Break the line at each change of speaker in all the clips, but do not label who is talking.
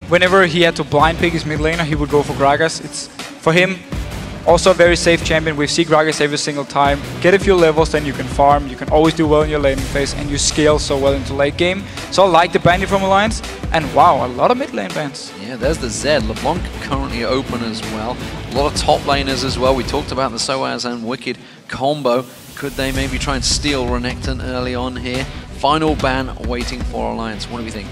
Whenever he had to blind pick his mid laner, he would go for Gragas. It's, for him, also a very safe champion. We see Gragas every single time. Get a few levels, then you can farm. You can always do well in your laning phase, and you scale so well into late game. So I like the bandit from Alliance, and wow, a lot of mid lane bans.
Yeah, there's the Z. LeBlanc currently open as well. A lot of top laners as well. We talked about the sOAZ and Wickd combo. Could they maybe try and steal Renekton early on here? Final ban waiting for Alliance. What do we think?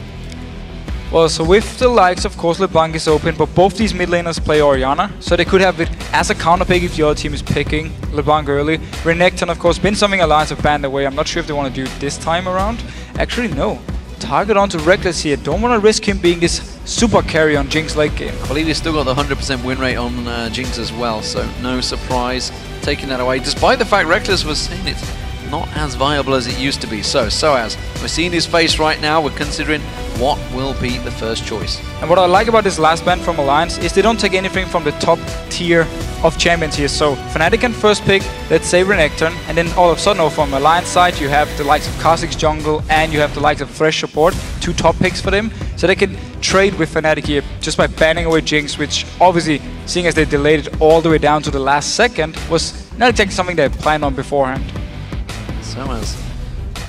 Well, so with the likes, of course, LeBlanc is open, but both these mid laners play Orianna, so they could have it as a counter pick if the other team is picking LeBlanc early. Renekton, of course, been something Alliance have banned away. I'm not sure if they want to do it this time around. Actually, no. Target onto Rekkles here. Don't want to risk him being this super carry on Jinx late game.
I believe he's still got the 100% win rate on Jinx as well, so no surprise taking that away, despite the fact Rekkles was saying it's not as viable as it used to be. So, sOAZ, we're seeing his face right now. We're considering what will be the first choice.
And what I like about this last ban from Alliance is they don't take anything from the top tier of champions here. So Fnatic can first pick, let's say Renekton, and then all of a sudden from Alliance side you have the likes of Kha'Zix jungle and you have the likes of Thresh support, 2 top picks for them. So they can trade with Fnatic here just by banning away Jinx, which obviously, seeing as they delayed it all the way down to the last second, was not exactly something they had planned on beforehand.
sOAZ.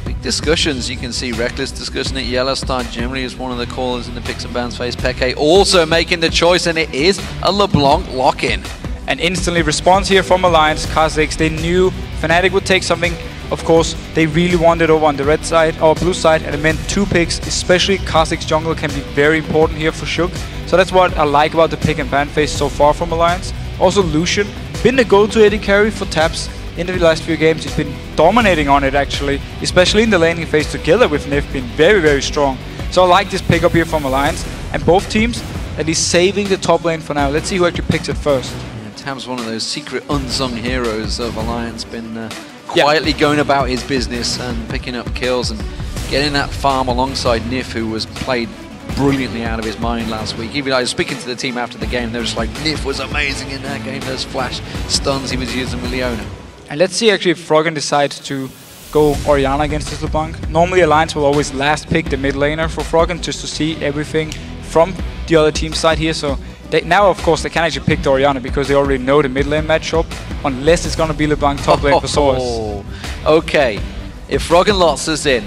Big discussions. You can see Rekkles discussing it. YellOwStaR generally is one of the callers in the picks and bans phase. xPeke also making the choice, and it is a LeBlanc lock-in.
And instantly response here from Alliance. Kha'Zix, they knew Fnatic would take something, of course, they really wanted over on the red side or blue side, and it meant 2 picks, especially Kha'Zix jungle can be very important here for Shook. So that's what I like about the pick and ban phase so far from Alliance. Also Lucian, been the go-to AD carry for Tabzz. In the last few games, he's been dominating on it actually, especially in the laning phase together with Nyph, been very, very strong. So I like this pick up here from Alliance, and both teams at least saving the top lane for now. Let's see who actually picks it first.
Yeah, Tabzz, one of those secret unsung heroes of Alliance, been quietly going about his business and picking up kills and getting that farm alongside Nyph, who was played brilliantly out of his mind last week. Even I was speaking to the team after the game, they were just like, Nyph was amazing in that game, those flash stuns he was using with Leona.
And let's see actually if Froggen decides to go Orianna against this LeBlanc. Normally Alliance will always last pick the mid laner for Froggen just to see everything from the other team's side here. So now of course they can actually pick the Orianna because they already know the mid lane matchup, unless it's going to be LeBlanc top lane for sOAZ.
Okay, if Froggen lots us in.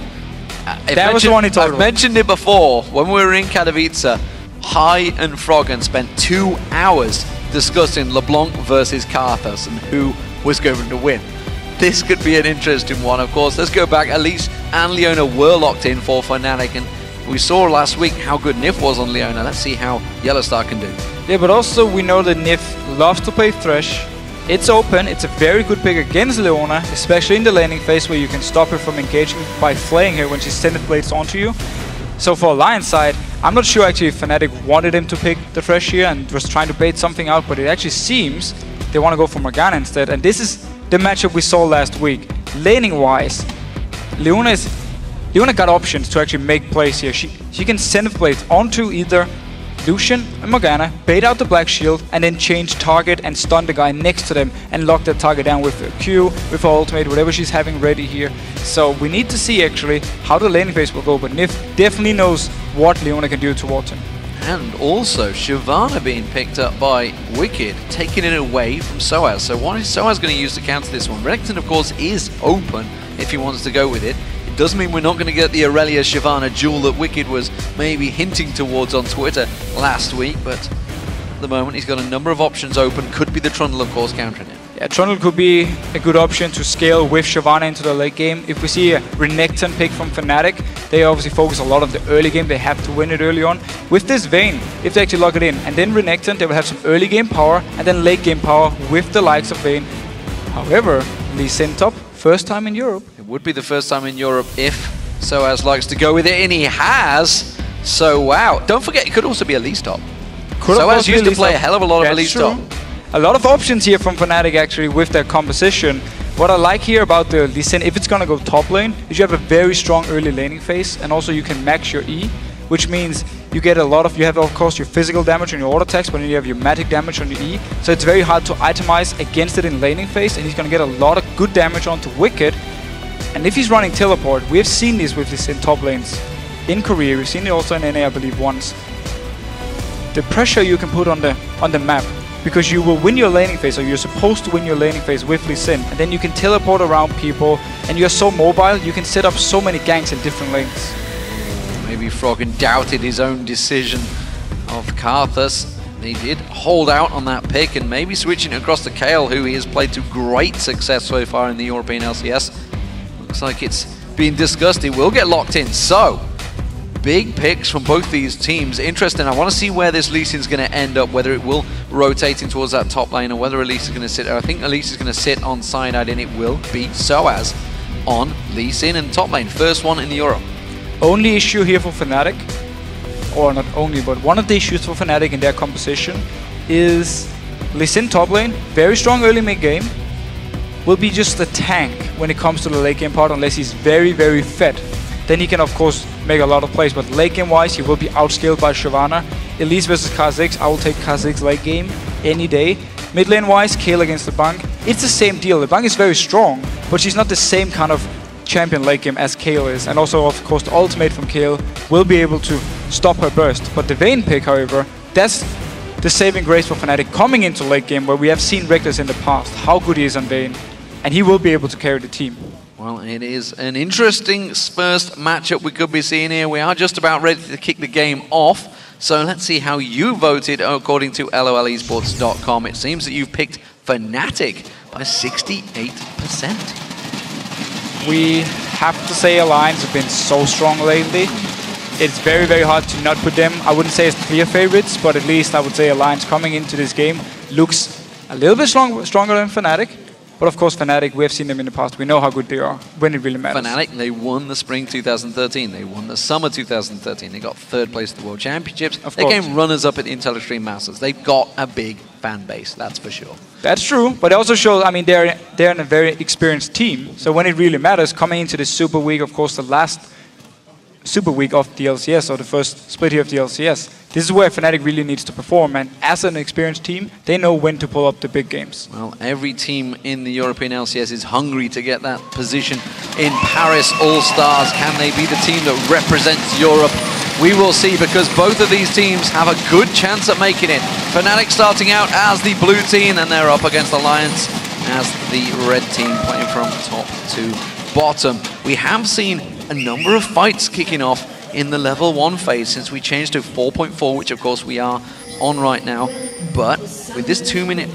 That was the one he talked about.
I've mentioned it before, when we were in Katowice, Hai and Froggen spent 2 hours discussing LeBlanc versus Karthus and who was going to win. This could be an interesting one, of course. Let's go back. Elise and Leona were locked in for Fnatic, and we saw last week how good Nyph was on Leona. Let's see how YellOwStaR can do.
Yeah, but also we know that Nyph loves to play Thresh. It's open, it's a very good pick against Leona, especially in the laning phase where you can stop her from engaging by flaying her when she sends blades onto you. So for Alliance side, I'm not sure actually if Fnatic wanted him to pick the Thresh here and was trying to bait something out, but it actually seems they want to go for Morgana instead. And this is the matchup we saw last week. Laning wise, Leona got options to actually make plays here. She can send blades onto either Lucian and Morgana, bait out the black shield, and then change target and stun the guy next to them and lock that target down with a Q, with her ultimate, whatever she's having ready here. So we need to see actually how the laning phase will go, but Nyph definitely knows what Leona can do towards him.
And also Shyvana being picked up by Wickd, taking it away from sOAZ. So what is sOAZ going to use to counter this one? Renekton, of course, is open if he wants to go with it. Does mean we're not going to get the Aurelia Shyvana duel that Wickd was maybe hinting towards on Twitter last week, but at the moment he's got a number of options open. Could be the Trundle, of course, countering it.
Yeah, Trundle could be a good option to scale with Shyvana into the late game. If we see a Renekton pick from Fnatic, they obviously focus a lot on the early game. They have to win it early on. With this Vayne, if they actually lock it in, and then Renekton, they will have some early game power and then late game power with the likes of Vayne. However, Lee Sin top, first time in Europe.
It would be the first time in Europe if sOAZ likes to go with it, and he has. So wow, don't forget it could also be a Elise top. sOAZ used to play a hell of a lot of Elise top.
A lot of options here from Fnatic actually with their composition. What I like here about the Lee Sin, if it's gonna go top lane, is you have a very strong early laning phase, and also you can max your E, which means you get a lot of, you have of course your physical damage on your auto attacks, but then you have your magic damage on your E, so it's very hard to itemize against it in laning phase, and he's gonna get a lot of good damage onto Wickd. And if he's running teleport, we have seen this with Lee Sin top lanes in Korea, we've seen it also in NA I believe once. the pressure you can put on the map. Because you will win your laning phase, or you're supposed to win your laning phase with Lee Sin, and then you can teleport around people, and you're so mobile, you can set up so many ganks in different lanes.
Maybe Froggen doubted his own decision of Karthus. He did hold out on that pick, and maybe switching across to Kayle, who he has played to great success so far in the European LCS. Looks like it's being discussed. He will get locked in. So, big picks from both these teams. Interesting. I want to see where this Lee Sin's going to end up, whether it will rotate in towards that top lane or whether Elise is going to sit there. I think Elise is going to sit on Cyanide, and it will be sOAZ on Lee Sin in top lane. First one in Europe.
Only issue here for Fnatic, or not only, but one of the issues for Fnatic in their composition is Lee Sin top lane, very strong early mid game, will be just a tank when it comes to the late game part unless he's very, very fed. Then he can of course make a lot of plays, but late game wise he will be outscaled by Shyvana. Elise versus Kha'Zix, I will take Kha'Zix late game any day. Mid lane wise, Kayle against LeBlanc, it's the same deal. LeBlanc is very strong, but she's not the same kind of champion late game as Kayle is. And also of course the ultimate from Kayle will be able to stop her burst. But the Vayne pick, however, that's the saving grace for Fnatic coming into late game, where we have seen Rekkles in the past, how good he is on Vayne, and he will be able to carry the team.
Well, it is an interesting first matchup we could be seeing here. We are just about ready to kick the game off. So let's see how you voted according to LOLesports.com. It seems that you've picked Fnatic by 68%.
We have to say Alliance have been so strong lately. It's very, very hard to not put them. I wouldn't say it's clear favorites, but at least I would say Alliance coming into this game looks a little bit stronger than Fnatic. But of course, Fnatic, we have seen them in the past. We know how good they are when it really matters.
Fnatic, they won the Spring 2013. They won the Summer 2013. They got 3rd place at the World Championships. They came runners-up at the Intel Extreme Masters. They've got a big fan base, that's for sure.
That's true, but it also shows, I mean, they're in a very experienced team. So when it really matters, coming into this Super Week, of course, the last Super Week of the LCS, or the first split here of the LCS, this is where Fnatic really needs to perform, and as an experienced team, they know when to pull up the big games.
Well, every team in the European LCS is hungry to get that position in Paris All-Stars. Can they be the team that represents Europe? We will see, because both of these teams have a good chance at making it. Fnatic starting out as the blue team, and they're up against Alliance as the red team, playing from top to bottom. We have seen a number of fights kicking off in the level 1 phase since we changed to 4.4, which of course we are on right now. But with this 2-minute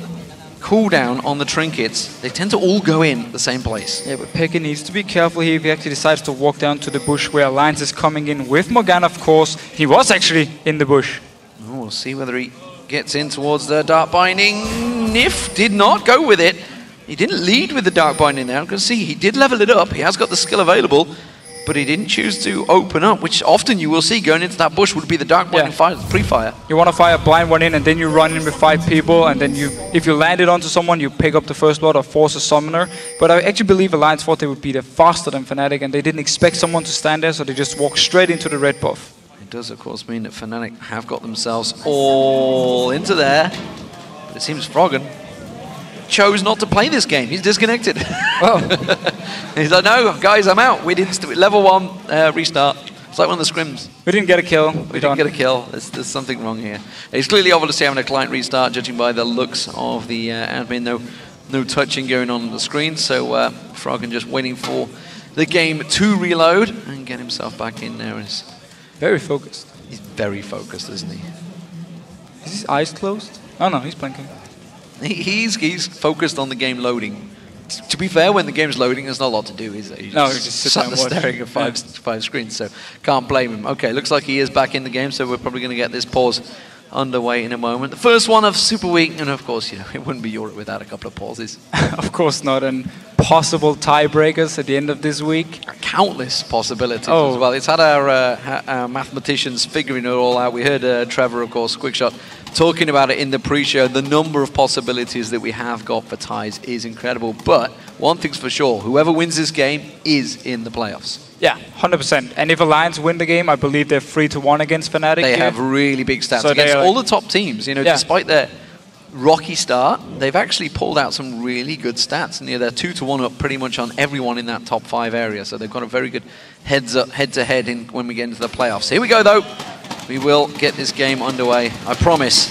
cooldown on the trinkets, they tend to all go in the same place.
Yeah, but Peke needs to be careful here if he actually decides to walk down to the bush where Alliance is coming in with Morgana, of course. He was actually in the bush.
Oh, we'll see whether he gets in towards the Dark Binding. Nyph did not go with it. He didn't lead with the Dark Binding there. I'm going to see, he did level it up. He has got the skill available, but he didn't choose to open up, which often you will see going into that bush would be the Dark Binding fire, pre-fire.
You want to fire blind one in, and then you run in with 5 people, and then if you land it onto someone, you pick up the first blood or force a summoner. But I actually believe Alliance thought they would be there faster than Fnatic, and they didn't expect someone to stand there, so they just walked straight into the red buff.
It does, of course, mean that Fnatic have got themselves all into there, but it seems Froggen chose not to play this game. He's disconnected.
Well,
he's like, no, guys, I'm out. We didn't level 1 restart. It's like one of the scrims.
We didn't get a kill.
We didn't get a kill. There's something wrong here. He's clearly obviously having a client restart, judging by the looks of the admin. No touching going on the screen. So Froggen just waiting for the game to reload and get himself back in there. He's
very focused.
He's very focused, isn't he?
Is his eyes closed? Oh no, he's blinking.
He's focused on the game loading. To be fair, when the game's loading, there's not a lot to do, is there?
No, he just sits there
staring at five screens, so can't blame him. Okay, looks like he is back in the game, so we're probably going to get this pause underway in a moment. The first one of Super Week, and of course, you know, it wouldn't be Europe without a couple of pauses.
Of course not, and possible tiebreakers at the end of this week.
Countless possibilities as well. It's had our mathematicians figuring it all out. We heard Trevor, of course, Quickshot, talking about it in the pre-show. The number of possibilities that we have got for ties is incredible. But one thing's for sure, whoever wins this game is in the playoffs.
Yeah, 100%. And if Alliance win the game, I believe they're 3-1 against Fnatic.
They have really big stats against all the top teams. You know, despite their rocky start, they've actually pulled out some really good stats. And they're 2-1 up pretty much on everyone in that top 5 area. So they've got a very good head-to-head when we get into the playoffs. Here we go, though. We will get this game underway, I promise.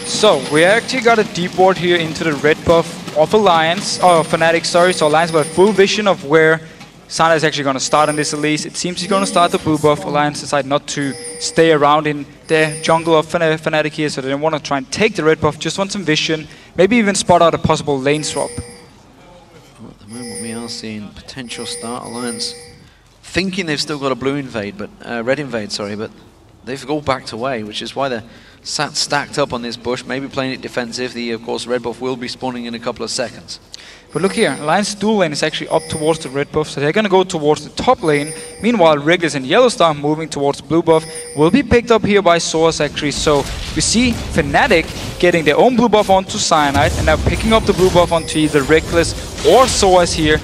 So, we actually got a deep ward here into the red buff of Alliance, or Fnatic, sorry. So Alliance got full vision of where Cyanide is actually going to start on this at least. It seems he's going to start the blue buff. Alliance decided not to stay around in the jungle of Fnatic here, so they didn't want to try and take the red buff, just want some vision, maybe even spot out a possible lane swap.
Well, at the moment we are seeing potential start Alliance thinking they've still got a blue invade, but red invade, sorry, but they've all backed away, which is why they're sat stacked up on this bush, maybe playing it defensive. Of course, red buff will be spawning in a couple of seconds.
But look here, Alliance dual lane is actually up towards the red buff, so they're going to go towards the top lane. Meanwhile, Rekkles and YellOwStaR moving towards blue buff will be picked up here by sOAZ actually. So we see Fnatic getting their own blue buff onto Cyanide and now picking up the blue buff onto either Rekkles or sOAZ here.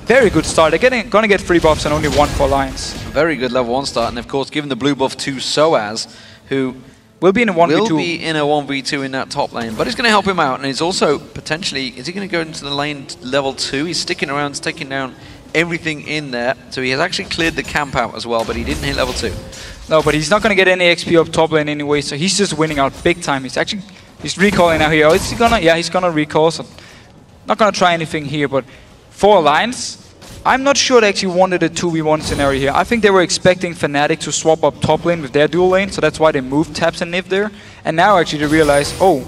Very good start. They're going to get 3 buffs and only 1 for Alliance.
A very good level 1 start, and of course given the blue buff to sOAZ, who
will be in a 1v2.
Will be in a 1v2 in that top lane, but it's going to help him out, and he's also potentially, is he going to go into the lane level 2? He's sticking around, he's taking down everything in there, so he has actually cleared the camp out as well, but he didn't hit level 2.
No, but he's not going to get any XP up top lane anyway, so he's just winning out big time. He's recalling now here. Is he gonna? Yeah, he's going to recall, so not going to try anything here, but for Alliance, I'm not sure they actually wanted a 2v1 scenario here. I think they were expecting Fnatic to swap up top lane with their dual lane, so that's why they moved Tabzz and Nyph there. And now actually they realize, oh,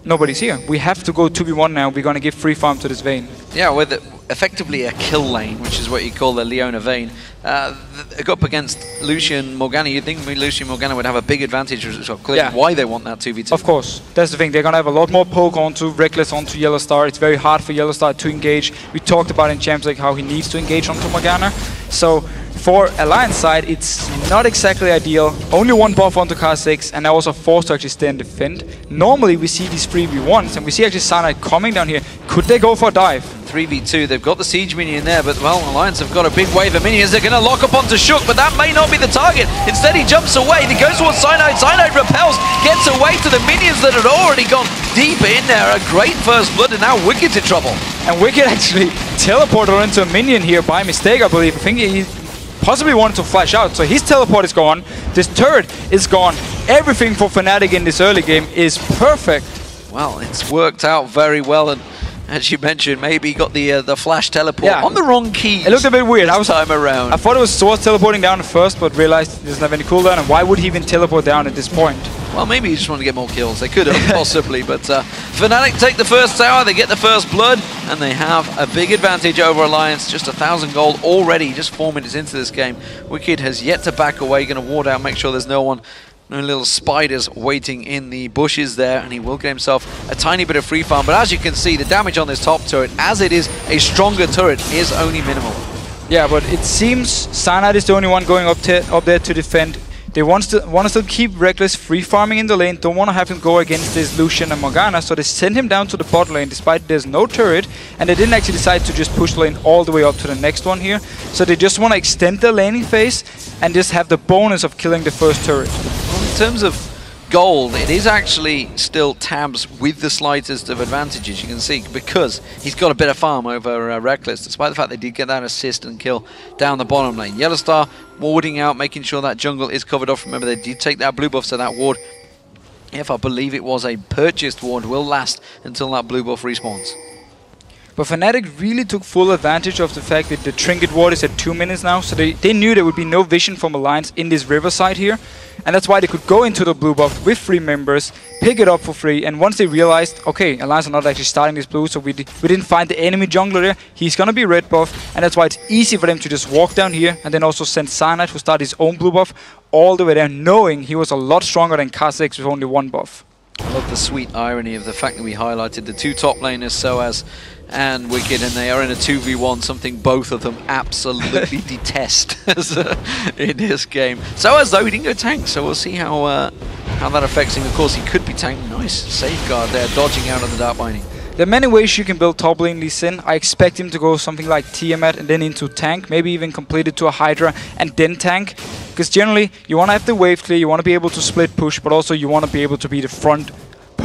nobody's here. We have to go 2v1 now. We're going to give free farm to this Vayne.
Yeah, with effectively a kill lane, which is what you call the Leona Vayne. Up against Lucian Morgana, you'd think Lucian Morgana would have a big advantage, which is clear why they want that 2v2.
Of course, that's the thing. They're going to have a lot more poke onto Rekkles, onto YellOwStaR. It's very hard for YellOwStaR to engage. We talked about in Champs League how he needs to engage onto Morgana. So for Alliance side, it's not exactly ideal. Only 1 buff onto K6, and they're also forced to actually stay and defend. Normally we see these 3v1s, and we see actually Cyanide coming down here. Could they go for a dive?
3v2, they've got the siege minion there, but well, Alliance have got a big wave of minions. They're going to lock up onto Shook, but that may not be the target. Instead, he jumps away, he goes towards Cyanide. Cyanide repels, gets away to the minions that had already gone deep in there. A great first blood, and now Wickd's in trouble. And
Wickd actually teleported into a minion here by mistake, I believe. I think he possibly wanted to flash out, so his teleport is gone. This turret is gone. Everything for Fnatic in this early game is perfect.
Well, it's worked out very well, and as you mentioned, maybe he got the flash teleport on the wrong key.
It looked a bit weird.
Time around.
I thought it was sOAZ teleporting down at first, but realized he doesn't have any cooldown, and why would he even teleport down at this point?
Well, maybe he just wanted to get more kills. They could have, possibly, but Fnatic take the first tower, they get the first blood, and they have a big advantage over Alliance. Just 1,000 gold already, just 4 minutes into this game. Wickd has yet to back away, going to ward out, make sure there's no one, no little spiders waiting in the bushes there, and he will get himself a tiny bit of free farm. But as you can see, the damage on this top turret, as it is a stronger turret, is only minimal.
Yeah, but it seems Cyanide is the only one going up there to defend. They want to still keep Rekkles free farming in the lane, don't want to have him go against this Lucian and Morgana, so they send him down to the bot lane despite there's no turret, and they didn't actually decide to just push the lane all the way up to the next one here. So they just want to extend the laning phase and just have the bonus of killing the first turret.
Well, in terms of gold, it is actually still Tabzz with the slightest of advantages, you can see, because he's got a bit of farm over Rekkles, despite the fact they did get that assist and kill down the bottom lane. YellOwStaR warding out, making sure that jungle is covered off. Remember, they did take that blue buff, so that ward, if I believe it was a purchased ward, will last until that blue buff respawns.
But Fnatic really took full advantage of the fact that the trinket ward is at 2 minutes now, so they knew there would be no vision from Alliance in this riverside here, and that's why they could go into the blue buff with 3 members, pick it up for free, and once they realized, okay, Alliance are not actually starting this blue, so we didn't find the enemy jungler there, he's gonna be red buff, and that's why it's easy for them to just walk down here and then also send Cyanide to start his own blue buff all the way there, knowing he was a lot stronger than K6 with only 1 buff.
I love the sweet irony of the fact that we highlighted the 2 top laners, sOAZ and Wickd, and they are in a 2v1, something both of them absolutely detest in this game. sOAZ, though, he didn't go tank, so we'll see how that affects him. Of course, he could be tank. Nice safeguard there, dodging out of the Dark Binding.
There are many ways you can build top lane Lee Sin. I expect him to go something like Tiamat and then into tank, maybe even complete it to a Hydra and then tank. Because generally, you want to have the wave clear, you want to be able to split push, but also you want to be able to be the front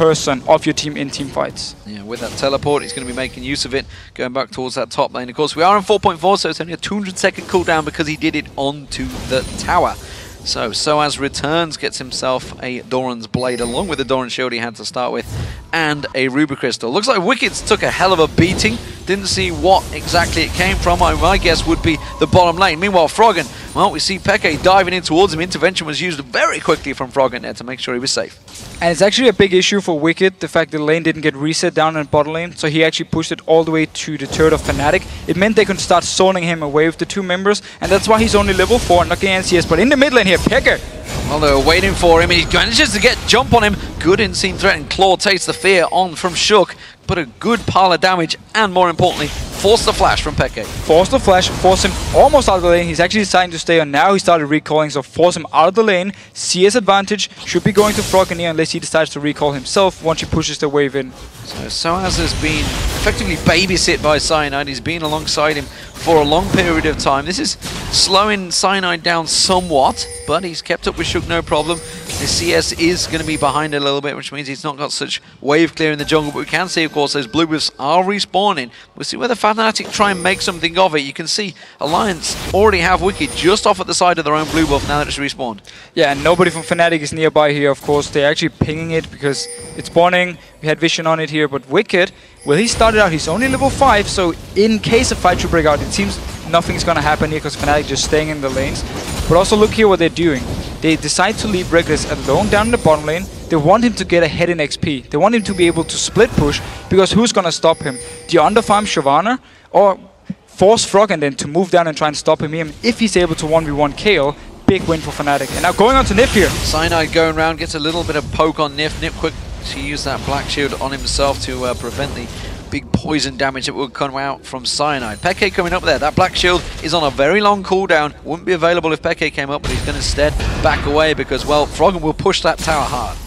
person of your team in team fights.
Yeah, with that teleport, he's going to be making use of it, going back towards that top lane. Of course, we are on 4.4, so it's only a 200-second cooldown because he did it onto the tower. So, sOAZ returns, gets himself a Doran's Blade, along with the Doran Shield he had to start with, and a Ruby Crystal. Looks like Wicked took a hell of a beating. Didn't see what exactly it came from. My guess would be the bottom lane. Meanwhile, Froggen, well, we see xPeke diving in towards him. Intervention was used very quickly from Froggen there to make sure he was safe.
And it's actually a big issue for Wicked, the fact the lane didn't get reset down in bottom lane, so he actually pushed it all the way to the turret of Fnatic. It meant they could start zoning him away with the two members, and that's why he's only level 4, not getting LCS. But in the mid lane here, xPeke.
Well, they were waiting for him, and he manages to get jump on him. Good in-scene threat, and Claw takes the fear on from Shook. Put a good pile of damage, and more importantly, force the flash from xPeke.
Force the flash, force him almost out of the lane. He's actually deciding to stay on now. He started recalling, so force him out of the lane. CS advantage should be going to Froggen here unless he decides to recall himself once he pushes the wave in.
So sOAZ has been effectively babysit by Cyanide. He's been alongside him for a long period of time. This is slowing Cyanide down somewhat, but he's kept up with Shook no problem. The CS is going to be behind a little bit, which means he's not got such wave clear in the jungle, but we can see, of course, those blue buffs are respawning. We'll see whether Fnatic try and make something of it. You can see Alliance already have Wicked just off at the side of their own blue buff now that it's respawned.
Yeah, and nobody from Fnatic is nearby here, of course. They're actually pinging it because it's spawning. We had vision on it here, but Wicked, well, he started out, he's only level 5, so in case a fight should break out, it seems nothing's gonna happen here because Fnatic just staying in the lanes. But also look here what they're doing. They decide to leave Rekkles alone down in the bottom lane. They want him to get ahead in XP. They want him to be able to split push, because who's gonna stop him? Do you underfarm Shyvana, or force Froggen then to move down and try and stop him here? If he's able to 1v1 Kayle, big win for Fnatic. And now going on to Nyph here.
Cyanide going around, gets a little bit of poke on Nyph. Nyph quick to use that black shield on himself to prevent the big poison damage that will come out from Cyanide. xPeke coming up there. That black shield is on a very long cooldown. Wouldn't be available if xPeke came up, but he's going to instead back away because, well, Froggen will push that tower hard.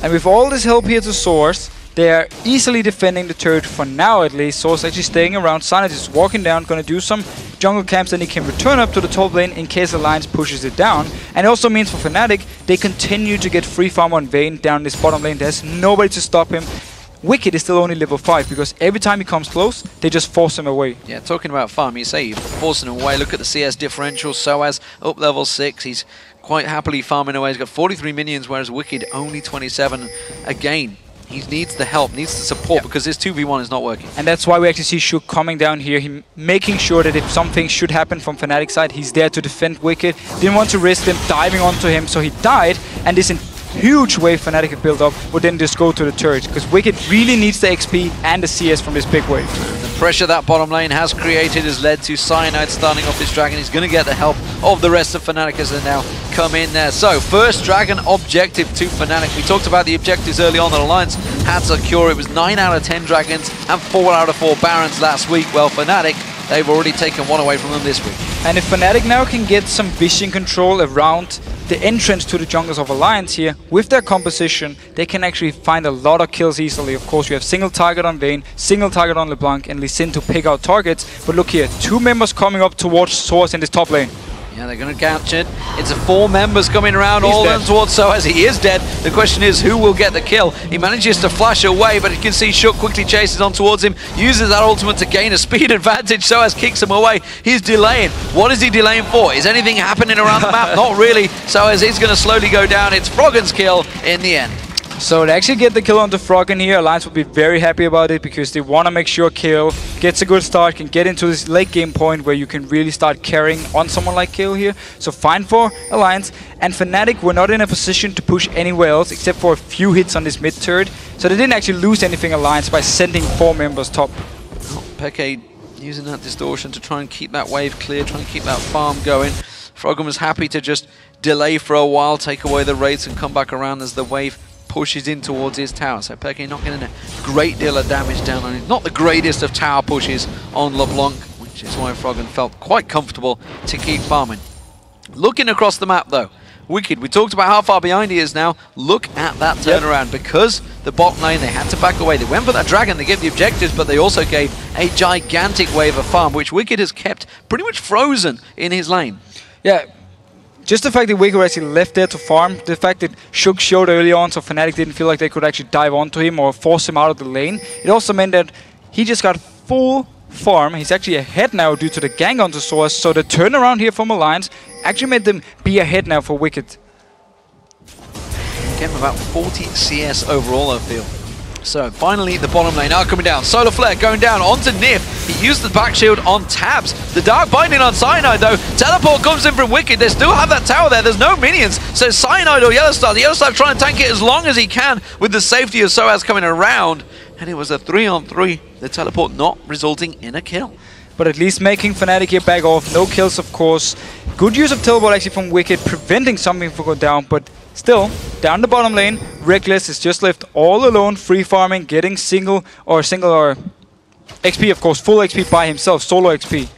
And with all this help here to sOAZ, they are easily defending the turret for now at least. sOAZ actually staying around. Cyanide is walking down, going to do some jungle camps, then he can return up to the top lane in case Alliance pushes it down. And it also means for Fnatic, they continue to get free farm on Vayne down this bottom lane. There's nobody to stop him. Wicked is still only level 5 because every time he comes close, they just force him away.
Yeah, talking about farm, you say you're forcing him away. Look at the CS differential. sOAZ up level 6. He's quite happily farming away. He's got 43 minions, whereas Wicked only 27. Again, he needs the help, needs the support, because this 2v1 is not working. And
that's why we actually see Shook coming down here, him making sure that if something should happen from Fnatic side, he's there to defend Wicked. Didn't want to risk them diving onto him, so he died, and this huge wave Fnatic have built up would then just go to the turret, because Wicked really needs the XP and the CS from this big wave.
The pressure that bottom lane has created has led to Cyanide starting off this dragon. He's going to get the help of the rest of Fnatic as they now come in there. So, first dragon objective to Fnatic. We talked about the objectives early on that Alliance had to secure. It was 9 out of 10 dragons and 4 out of 4 barons last week. Well, Fnatic, they've already taken one away from them this week.
And if Fnatic now can get some vision control around the entrance to the jungles of Alliance here, with their composition, they can actually find a lot of kills easily. Of course, you have single target on Vayne, single target on LeBlanc, and Lee Sin to pick out targets. But look here, 2 members coming up towards sOAZ in this top lane.
Yeah, they're going to catch it. It's 4 members coming around, all of them towards sOAZ. He is dead. The question is, who will get the kill? He manages to flash away, but you can see Shook quickly chases on towards him, uses that ultimate to gain a speed advantage. sOAZ kicks him away. He's delaying. What is he delaying for? Is anything happening around the map? Not really. sOAZ is going to slowly go down. It's Froggen's kill in the end.
So to actually get the kill onto Froggen here, Alliance will be very happy about it because they want to make sure Kayle gets a good start, can get into this late game point where you can really start carrying on someone like Kayle here. So fine for Alliance. And Fnatic were not in a position to push anywhere else except for a few hits on this mid turret. So they didn't actually lose anything Alliance by sending 4 members top.
Oh, xPeke using that distortion to try and keep that wave clear, trying to keep that farm going. Froggen was happy to just delay for a while, take away the raids and come back around as the wave pushes in towards his tower. So xPeke not getting a great deal of damage down on it. Not the greatest of tower pushes on LeBlanc, which is why Froggen felt quite comfortable to keep farming. Looking across the map though, Wicked, we talked about how far behind he is now. Look at that turnaround. Because the bot lane, they had to back away. They went for that dragon, they gave the objectives, but they also gave a gigantic wave of farm, which Wicked has kept pretty much frozen in his lane.
Yeah. just the fact that Wickd actually left there to farm, the fact that Shook showed early on so Fnatic didn't feel like they could actually dive onto him or force him out of the lane, it also meant that he just got full farm. He's actually ahead now due to the gank onto sOAZ, so the turnaround here from Alliance actually made them be ahead now for Wickd.
Getting about 40 CS overall, I feel. So finally the bottom lane are coming down. Solar Flare going down onto Nyph. He used the back shield on Tabzz. The Dark Binding on Cyanide though. Teleport comes in from Wickd. They still have that tower there. There's no minions. So Cyanide or YellOwStaR. The YellOwStaR trying to tank it as long as he can with the safety of sOAZ coming around. And it was a 3-on-3. The teleport not resulting in a kill.
But at least making Fnatic here back off. No kills, of course. Good use of teleport actually from Wickd, preventing something from going down. But still, down the bottom lane, Rekkles is just left all alone, free farming, getting single or XP, of course, full XP by himself, solo XP.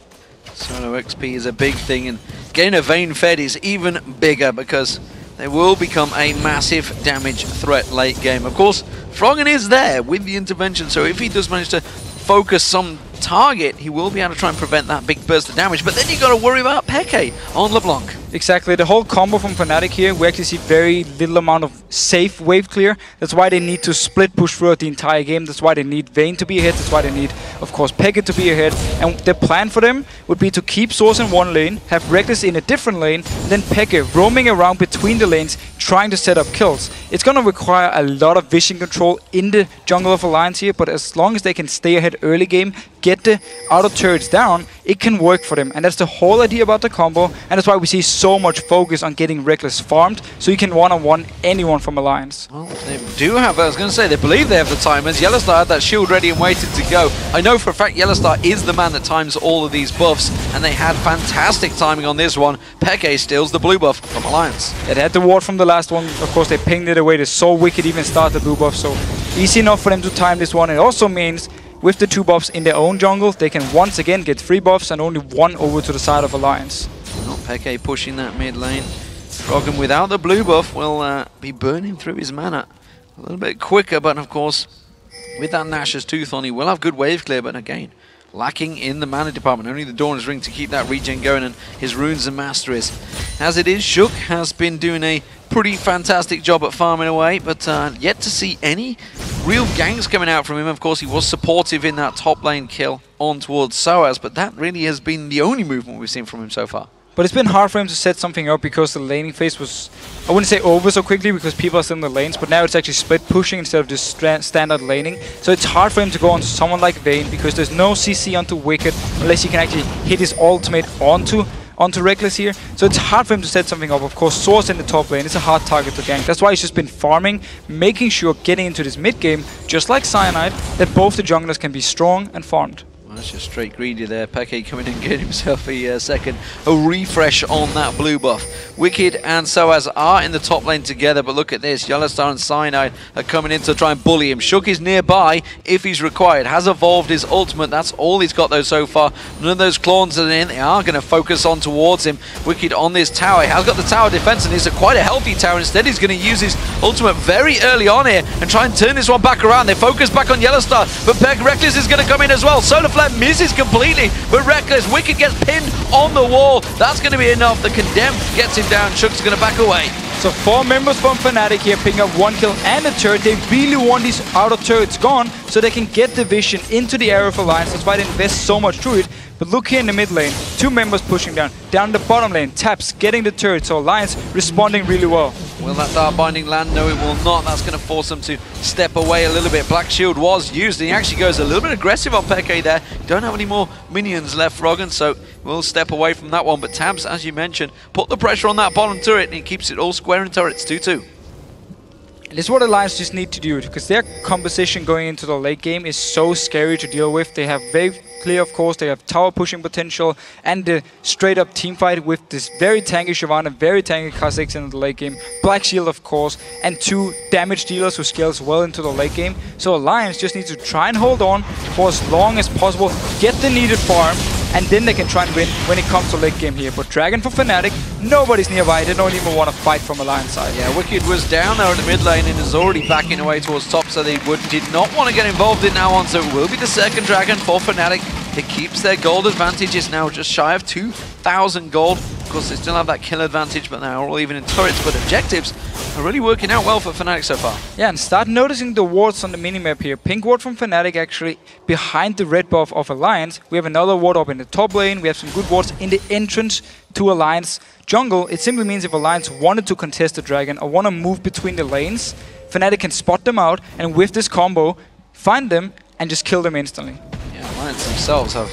Solo XP is a big thing, and getting a Vayne fed is even bigger because they will become a massive damage threat late game. Of course, Froggen is there with the intervention, so if he does manage to focus some target, he will be able to try and prevent that big burst of damage. But then you got to worry about xPeke on LeBlanc.
Exactly, the whole combo from Fnatic here, we actually see very little amount of safe wave clear. That's why they need to split push throughout the entire game. That's why they need Vayne to be ahead. That's why they need, of course, xPeke to be ahead. And the plan for them would be to keep sOAZ in one lane, have Rekkles in a different lane, then xPeke roaming around between the lanes, trying to set up kills. It's going to require a lot of vision control in the jungle of Alliance here, but as long as they can stay ahead early game, get the auto turrets down, it can work for them. And that's the whole idea about the combo, and that's why we see so much focus on getting Rekkles farmed, so you can one-on-one anyone from Alliance.
Well, they do have, I was going to say, they believe they have the timers. YellOwStaR had that shield ready and waited to go. I know for a fact YellOwStaR is the man that times all of these buffs, and they had fantastic timing on this one. xPeke steals the blue buff from Alliance.
It had the ward from the last one. Of course, they pinged it away. They saw Wickd even start the blue buff, so easy enough for them to time this one. It also means with the 2 buffs in their own jungle, they can once again get 3 buffs and only 1 over to the side of Alliance.
Not xPeke pushing that mid lane. Froggen without the blue buff will be burning through his mana a little bit quicker, but of course, with that Nash's Tooth on, he will have good wave clear, but again, lacking in the mana department. Only the Dawn's Ring to keep that regen going and his runes and masteries. As it is, Shook has been doing a pretty fantastic job at farming away, but yet to see any real ganks coming out from him. Of course, he was supportive in that top lane kill on towards sOAZ, but that really has been the only movement we've seen from him so far.
But it's been hard for him to set something up because the laning phase was, I wouldn't say over so quickly because people are still in the lanes, but now it's actually split pushing instead of just standard laning. So it's hard for him to go onto someone like Vayne because there's no CC onto Wickd unless he can actually hit his ultimate onto Rekkles here. So it's hard for him to set something up. Of course, sOAZ in the top lane is a hard target to gank. That's why he's just been farming, making sure getting into this mid game, just like Cyanide, that both the junglers can be strong and farmed.
That's just straight greedy there. xPeke coming in and getting himself a refresh on that blue buff. Wickd and sOAZ are in the top lane together, but look at this. YellOwStaR and Cyanide are coming in to try and bully him. Shook is nearby if he's required. Has evolved his ultimate. That's all he's got though so far. None of those clones are in. They are going to focus on towards him. Wickd on this tower. He has got the tower defense and it's quite a healthy tower. Instead, he's going to use his ultimate very early on here and try and turn this one back around. They focus back on YellOwStaR, but Rekkles is going to come in as well. Solar Flare misses completely, but Rekkles, Wickd gets pinned on the wall. That's going to be enough. The Condemned gets him down. Shook's going to back away.
So 4 members from Fnatic here picking up 1 kill and a turret. They really want these outer turrets gone so they can get the vision into the area of Alliance. That's why they invest so much to it. But look here in the mid lane, 2 members pushing down. Down the bottom lane, Tabzz getting the turret, so Alliance responding really well.
Will that Dark Binding land? No, it will not. That's going to force them to step away a little bit. Black Shield was used, and he actually goes a little bit aggressive on xPeke there. Don't have any more minions left, Froggen, so we'll step away from that one. But Tabzz, as you mentioned, put the pressure on that bottom turret, and he keeps it all square in turrets, 2-2.
This is what Alliance just need to do, because their composition going into the late game is so scary to deal with. They have very clear, of course, they have tower pushing potential and the straight up team fight with this very tanky Shyvana, very tanky Kha'Zix in the late game, Black Shield, of course, and 2 damage dealers who scales well into the late game. So Alliance just needs to try and hold on for as long as possible, get the needed farm, and then they can try and win when it comes to late game here. But Dragon for Fnatic, nobody's nearby. They don't even want to fight from Alliance side.
Yeah, Wickd was down there in the mid lane and is already backing away towards top, so they did not want to get involved in now on. So it will be the second Dragon for Fnatic. It keeps their gold advantage. It's now just shy of 2,000 gold. Of course, they still have that kill advantage, but they're all even in turrets. But objectives are really working out well for Fnatic so far.
Yeah, and start noticing the wards on the minimap here. Pink ward from Fnatic actually behind the red buff of Alliance. We have another ward up in the top lane. We have some good wards in the entrance to Alliance jungle. It simply means if Alliance wanted to contest the dragon or want to move between the lanes, Fnatic can spot them out, and with this combo, find them and just kill them instantly.
Yeah, Alliance themselves have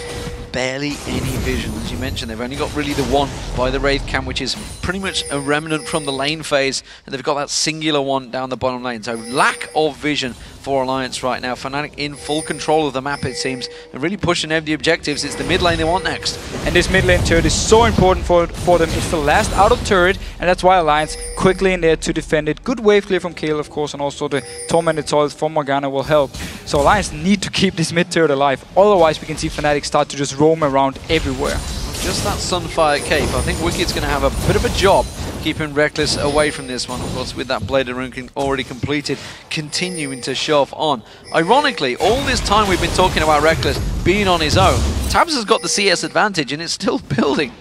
barely any vision. As you mentioned, they've only got really the one by the Wraith Cam, which is pretty much a remnant from the lane phase, and they've got that singular one down the bottom lane. So lack of vision for Alliance right now. Fnatic in full control of the map, it seems, and really pushing over the objectives. It's the mid lane they want next.
And this mid lane turret is so important for them. It's the last out of turret, and that's why Alliance quickly in there to defend it. Good wave clear from Kayle, of course, and also the Tormented Toils from Morgana will help. So Alliance need to keep this mid turret alive. Otherwise, we can see Fnatic start to just roam around everywhere.
Just that Sunfire Cape. I think Wicked's going to have a bit of a job keeping Rekkles away from this one. Of course, with that Blade of Rune already completed, continuing to shove on. Ironically, all this time we've been talking about Rekkles being on his own, Tabzz has got the CS advantage and it's still building.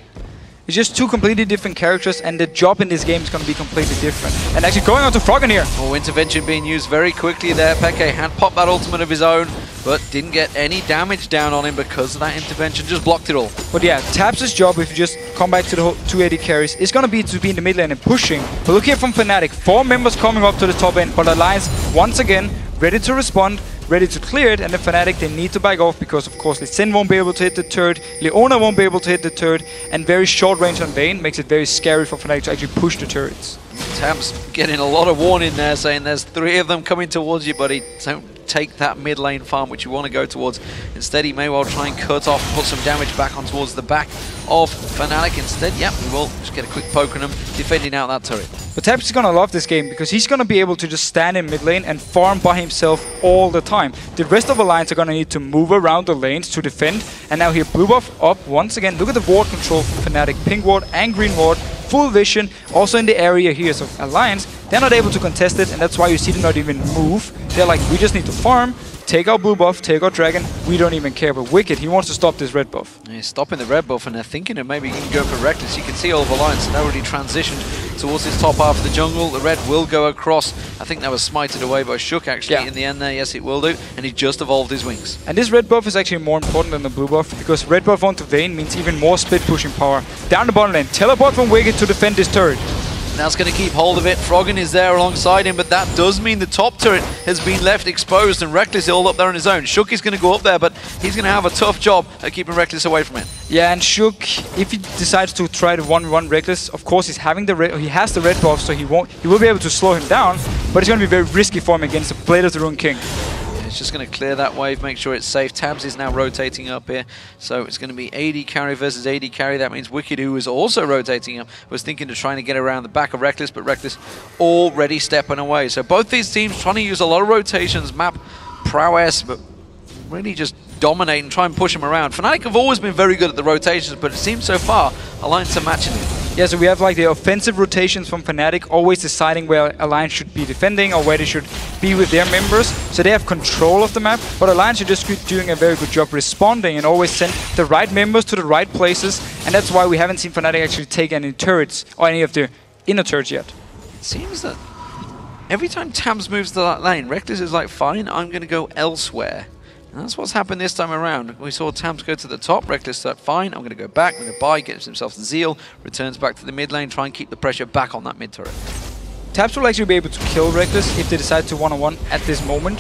It's just two completely different characters, and the job in this game is going to be completely different. And actually going on to Froggen here.
Oh, intervention being used very quickly there. Peke had popped that ultimate of his own, but didn't get any damage down on him because of that intervention. Just blocked it all.
But yeah, Tabzz' job, if you just come back to the 280 carries, is going to be in the mid lane and pushing. But look here from Fnatic. 4 members coming up to the top end, but Alliance once again ready to respond, ready to clear it, and the Fnatic, they need to back off because, of course, Lee won't be able to hit the turret, Leona won't be able to hit the turret, and very short range on Vayne makes it very scary for Fnatic to actually push the turrets.
Tabzz getting a lot of warning there, saying there's 3 of them coming towards you, buddy. Don't take that mid lane farm, which you want to go towards. Instead, he may well try and cut off, put some damage back on towards the back of Fnatic. Instead, yep, we will just get a quick poke on him, defending out that turret.
But Tabzz is going to love this game because he's going to be able to just stand in mid lane and farm by himself all the time. The rest of Alliance are going to need to move around the lanes to defend. And now here, blue buff up once again. Look at the ward control for Fnatic. Pink ward and green ward. Full vision also in the area here. So Alliance, they're not able to contest it, and that's why you see them not even move. They're like, we just need to farm, take our blue buff, take our dragon, we don't even care. But Wickd, he wants to stop this red buff.
Yeah, he's stopping the red buff, and they're thinking of maybe even going for Rekkles. You can see all of Alliance have already transitioned towards this top half of the jungle. The red will go across. I think that was smited away by Shook actually in the end there. Yes, it will do. And he just evolved his wings.
And this red buff is actually more important than the blue buff, because red buff onto Vayne means even more split pushing power. Down the bottom lane, teleport from Wickd to defend this turret.
That's going to keep hold of it. Froggen is there alongside him, but that does mean the top turret has been left exposed, and Rekkles is all up there on his own. Shook is going to go up there, but he's going to have a tough job at keeping Rekkles away from it.
Yeah, and Shook, if he decides to try to 1v1 Rekkles, of course he has the red buff, so he will be able to slow him down, but it's going to be very risky for him against the Blade of the Rune King.
It's just going to clear that wave, make sure it's safe. Tabzz is now rotating up here, so it's going to be AD carry versus AD carry. That means Wickd, who is also rotating up, was thinking of trying to get around the back of Rekkles, but Rekkles already stepping away. So both these teams trying to use a lot of rotations, map prowess, but really just dominate and try and push them around. Fnatic have always been very good at the rotations, but it seems so far Alliance are matching it.
Yeah, so we have like the offensive rotations from Fnatic, always deciding where Alliance should be defending or where they should be with their members. So they have control of the map, but Alliance are just doing a very good job responding and always send the right members to the right places. And that's why we haven't seen Fnatic actually take any turrets or any of the inner turrets yet.
It seems that every time Tabzz moves to that lane, Rekkles is like, fine, I'm going to go elsewhere. And that's what's happened this time around. We saw Tabzz go to the top, Rekkles thought, fine, I'm going to go back, I'm going to buy, gets himself Zeal, returns back to the mid lane, try and keep the pressure back on that mid turret.
Tabzz will actually be able to kill Rekkles if they decide to one-on-one at this moment.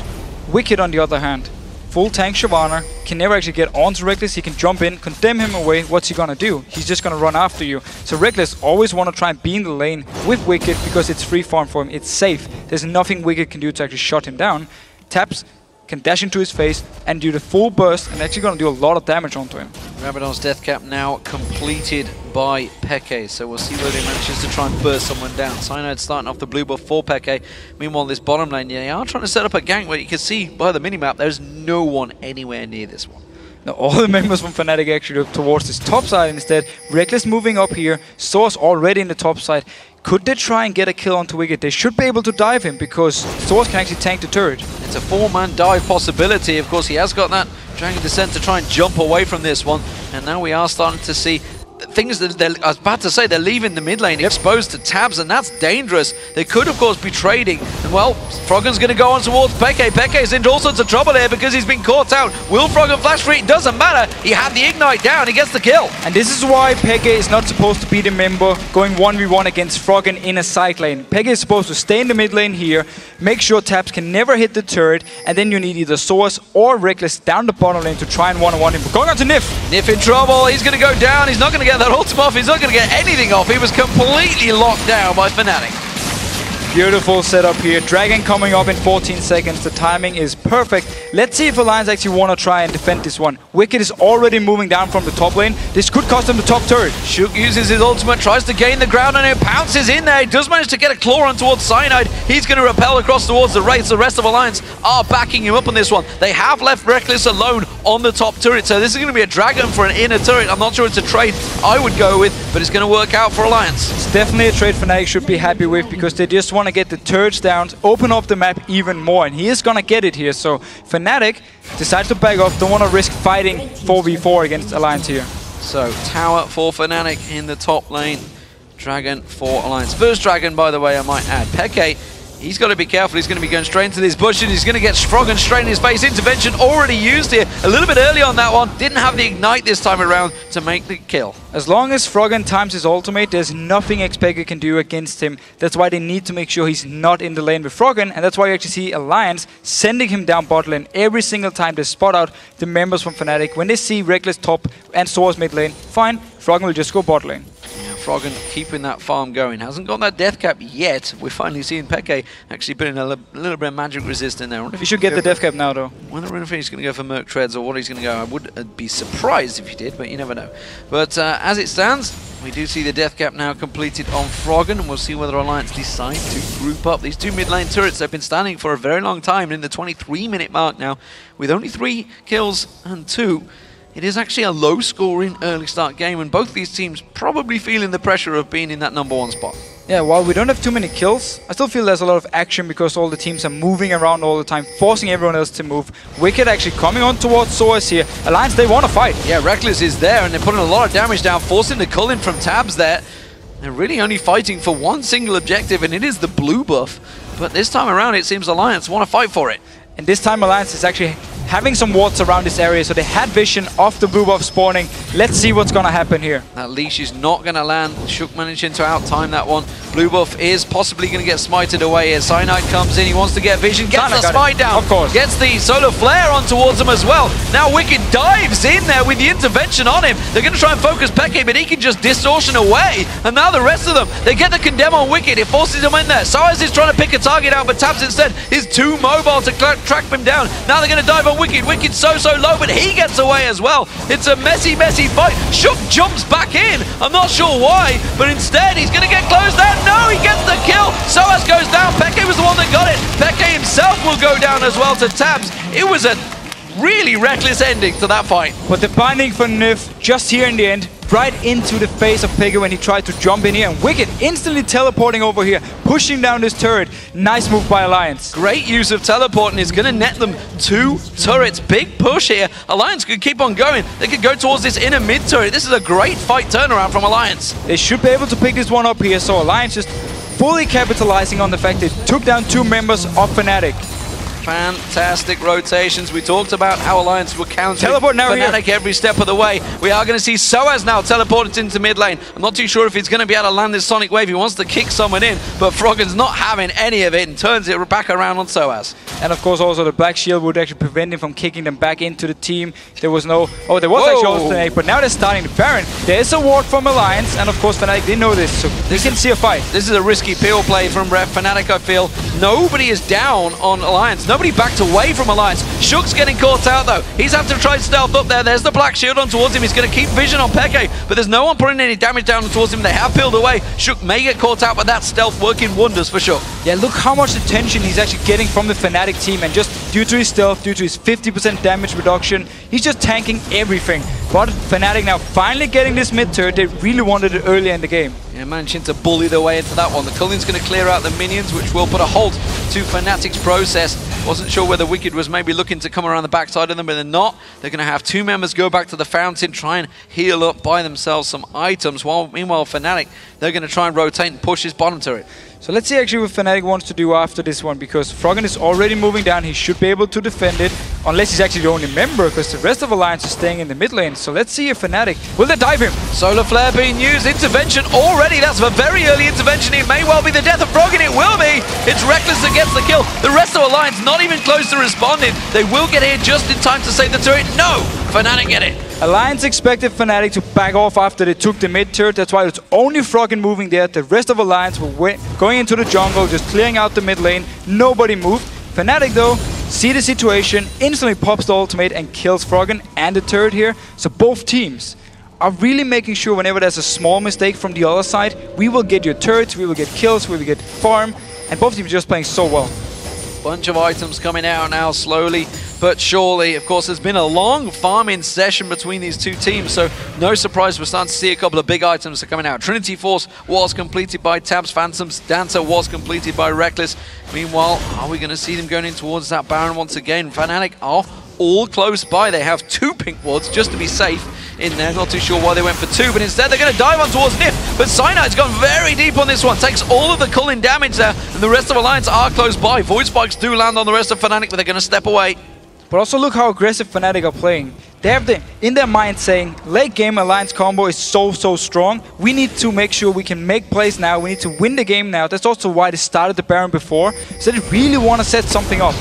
Wickd, on the other hand, full tank Shyvana, can never actually get onto Rekkles. He can jump in, condemn him away. What's he gonna do? He's just gonna run after you. So Rekkles always want to try and be in the lane with Wickd because it's free farm for him, it's safe. There's nothing Wickd can do to actually shut him down. Tabzz can dash into his face and do the full burst, and actually going to do a lot of damage onto him.
Rabadon's death cap now completed by Peke, so we'll see whether he manages to try and burst someone down. Cyanide starting off the blue buff for Peke. Meanwhile, this bottom lane, they are trying to set up a gank, but you can see by the minimap, there's no one anywhere near this one.
Now, all the members from Fnatic actually look towards this top side instead. Rekkles moving up here, sOAZ already in the top side. Could they try and get a kill onto Wickd? They should be able to dive him because sOAZ can actually tank the turret.
It's a 4-man dive possibility. Of course, he has got that Dragon Descent to try and jump away from this one. And now we are starting to see things that I was about to say, they're leaving the mid lane exposed to Tabzz, and that's dangerous. They could, of course, be trading. And, well, Froggen's going to go on towards Peke. Peke's in all sorts of trouble here because he's been caught out. Will Froggen flash free? It doesn't matter. He had the Ignite down. He gets the kill.
And this is why Peke is not supposed to be the member going 1v1 against Froggen in a side lane. Peke is supposed to stay in the mid lane here, make sure Tabzz can never hit the turret, and then you need either sOAZ or Rekkles down the bottom lane to try and one-on-one him. But going on to Nyph.
Nyph in trouble. He's going to go down. He's not going to get that ultimate off. He's not going to get anything off. He was completely locked down by Fnatic.
Beautiful setup here. Dragon coming up in 14 seconds. The timing is perfect. Let's see if Alliance actually want to try and defend this one. Wickd is already moving down from the top lane. This could cost him the top turret.
Shook uses his ultimate, tries to gain the ground, and it pounces in there. He does manage to get a claw on towards Cyanide. He's going to repel across towards the Wraiths. The rest of Alliance are backing him up on this one. They have left Rekkles alone on the top turret, so this is going to be a Dragon for an inner turret. I'm not sure it's a trade I would go with, but it's going to work out for Alliance.
It's definitely a trade Fnatic should be happy with, because they just want to get the turrets down, open up the map even more, and he is going to get it here. So Fnatic decides to back off, don't want to risk fighting 4v4 against Alliance here.
So tower for Fnatic in the top lane, Dragon for Alliance. First Dragon, by the way, I might add. Peke, he's got to be careful. He's going to be going straight into these bushes. He's going to get Froggen straight in his face. Intervention already used here. A little bit early on that one. Didn't have the Ignite this time around to make the kill.
As long as Froggen times his ultimate, there's nothing xPeke can do against him. That's why they need to make sure he's not in the lane with Froggen, and that's why you actually see Alliance sending him down bot lane every single time they spot out the members from Fnatic. When they see Rekkles top and sOAZ mid lane, fine, Froggen will just go bot lane.
Froggen keeping that farm going. Hasn't got that death cap yet. We're finally seeing Peke actually putting a little bit of magic resist in there.
He should get the death cap now, though.
I wonder if he's going to go for Merc Treads or what he's going to go. I would be surprised if he did, but you never know. But as it stands, we do see the death cap now completed on Froggen, and we'll see whether Alliance decide to group up. These two mid lane turrets, they've been standing for a very long time, in the 23-minute mark now, with only 3 kills and 2. It is actually a low-scoring early start game, and both these teams probably feeling the pressure of being in that #1 spot.
Yeah, while we don't have too many kills, I still feel there's a lot of action because all the teams are moving around all the time, forcing everyone else to move. Wickd actually coming on towards sOAZ here. Alliance, they want to fight.
Yeah, Rekkles is there, and they're putting a lot of damage down, forcing the culling from Tabzz there. They're really only fighting for one single objective, and it is the blue buff. But this time around, it seems Alliance want to fight for it.
And this time Alliance is actually having some wards around this area, so they had vision of the blue buff spawning. Let's see what's going to happen here.
That leash is not going to land. Shook managing to outtime that one. Blue buff is possibly going to get smited away here. Cyanide comes in, he wants to get vision, gets the smite down.
Of course.
Gets the solar flare on towards him as well. Now Wickd dives in there with the intervention on him. They're going to try and focus Peke, but he can just distortion away. And now the rest of them, they get the condemn on Wickd. It forces him in there. sOAZ is trying to pick a target out, but Tabzz instead is too mobile to track him down. Now they're going to dive on Wickd. Wickd's so low, but he gets away as well. It's a messy fight. Shook jumps back in. I'm not sure why, but instead he's going to get closed down. No, he gets the kill. sOAZ goes down. Peke was the one that got it. Peke himself will go down as well to Tabzz. It was a really reckless ending to that fight.
But the binding for Nyph just here in the end, right into the face of Peke when he tried to jump in here, and Wickd instantly teleporting over here, pushing down this turret. Nice move by Alliance.
Great use of teleporting is going to net them 2 turrets. Big push here. Alliance could keep on going. They could go towards this inner mid turret. This is a great fight turnaround from Alliance.
They should be able to pick this one up here, so Alliance just fully capitalizing on the fact they took down 2 members of Fnatic.
Fantastic rotations. We talked about how Alliance were countering Fnatic every step of the way. We are going to see sOAZ now teleported into mid lane. I'm not too sure if he's going to be able to land this Sonic Wave. He wants to kick someone in, but Froggen's not having any of it and turns it back around on sOAZ.
And of course also the Black Shield would actually prevent him from kicking them back into the team. There was no... Oh, there was actually also an 8, but now they're starting the Baron. There is a ward from Alliance, and of course Fnatic didn't know this, so we can see a fight.
This is a risky peel play from Fnatic, I feel. Nobody is down on Alliance. Nobody backed away from Alliance. Shook's getting caught out though. He's had to try and stealth up there. There's the Black Shield on towards him. He's going to keep vision on Peke, but there's no one putting any damage down towards him. They have peeled away. Shook may get caught out, but that stealth working wonders for Shook.
Yeah, look how much attention he's actually getting from the Fnatic team, and just due to his stealth, due to his 50% damage reduction, he's just tanking everything. But Fnatic now finally getting this mid turret. They really wanted it earlier in the game.
Yeah, managing to bully their way into that one. The Culling's going to clear out the minions, which will put a halt to Fnatic's process. Wasn't sure whether Wicked was maybe looking to come around the backside of them, but they're not. They're going to have two members go back to the fountain, try and heal up, buy themselves some items, while meanwhile Fnatic, they're going to try and rotate and push his bottom turret.
So let's see actually what Fnatic wants to do after this one, because Froggen is already moving down. He should be able to defend it, unless he's actually the only member, because the rest of Alliance is staying in the mid lane. So let's see if Fnatic, will they dive him?
Solar Flare being used, intervention already. That's a very early intervention. It may well be the death of Froggen. It will be. It's Rekkles that gets the kill. The rest of Alliance not even close to responding. They will get here just in time to save the turret. No! Fnatic get it.
Alliance expected Fnatic to back off after they took the mid turret. That's why it's only Froggen moving there. The rest of Alliance were going into the jungle, just clearing out the mid lane. Nobody moved. Fnatic though, see the situation, instantly pops the ultimate and kills Froggen and the turret here. So both teams are really making sure whenever there's a small mistake from the other side, we will get your turrets, we will get kills, we will get farm, and both teams are just playing so well.
Bunch of items coming out now slowly but surely. Of course, there's been a long farming session between these two teams, so no surprise we're starting to see a couple of big items coming out. Trinity Force was completed by Tabzz, Phantoms Dancer was completed by Rekkles. Meanwhile, are we going to see them going in towards that Baron once again? Fnatic are all close by. They have 2 pink wards just to be safe in there. Not too sure why they went for 2, but instead they're going to dive on towards Nyph. But Cyanide's gone very deep on this one. Takes all of the culling damage there, and the rest of Alliance are close by. Void Spikes do land on the rest of Fnatic, but they're going to step away.
But also look how aggressive Fnatic are playing. They have in their mind saying, late game Alliance combo is so strong. We need to make sure we can make plays now. We need to win the game now. That's also why they started the Baron before. So they really want to set something up.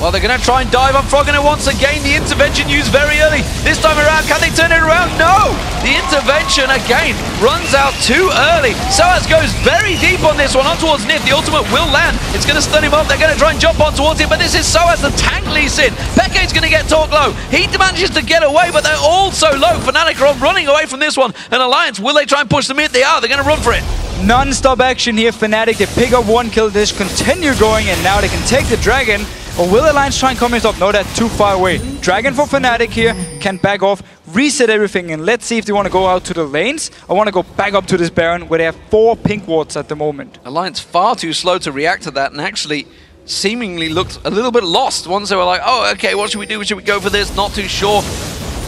Well, they're going to try and dive on Froggen, and once again the intervention used very early. This time around, can they turn it around? No! The intervention again runs out too early. sOAZ goes very deep on this one, on towards Nyph. The ultimate will land. It's going to stun him up. They're going to try and jump on towards him, but this is sOAZ. The tank leads in. Peke's going to get talked low. He manages to get away, but they're all so low. Fnatic are running away from this one. And Alliance, will they try and push them in? They are. They're going to run for it.
Non-stop action here, Fnatic. They pick up 1 kill, they just continue going, and now they can take the dragon. Or will Alliance try and come in top? No, that's too far away. Dragon for Fnatic here, can back off, reset everything, and let's see if they want to go out to the lanes or want to go back up to this Baron where they have 4 pink wards at the moment.
Alliance far too slow to react to that, and actually seemingly looked a little bit lost once they were like, oh, okay, what should we do? Should we go for this? Not too sure.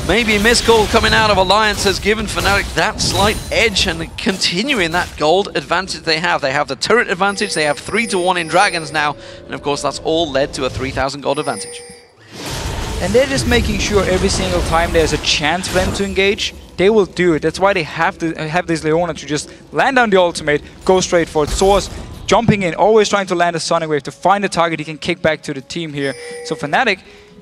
Maybe a miscall coming out of Alliance has given Fnatic that slight edge and continuing that gold advantage they have. They have the turret advantage, they have 3-1 in Dragons now, and of course that's all led to a 3,000 gold advantage.
And they're just making sure every single time there's a chance for them to engage, they will do it. That's why they have this Leona to just land down the ultimate, go straight for it. sOAZ jumping in, always trying to land a Sonic Wave to find a target he can kick back to the team here. So Fnatic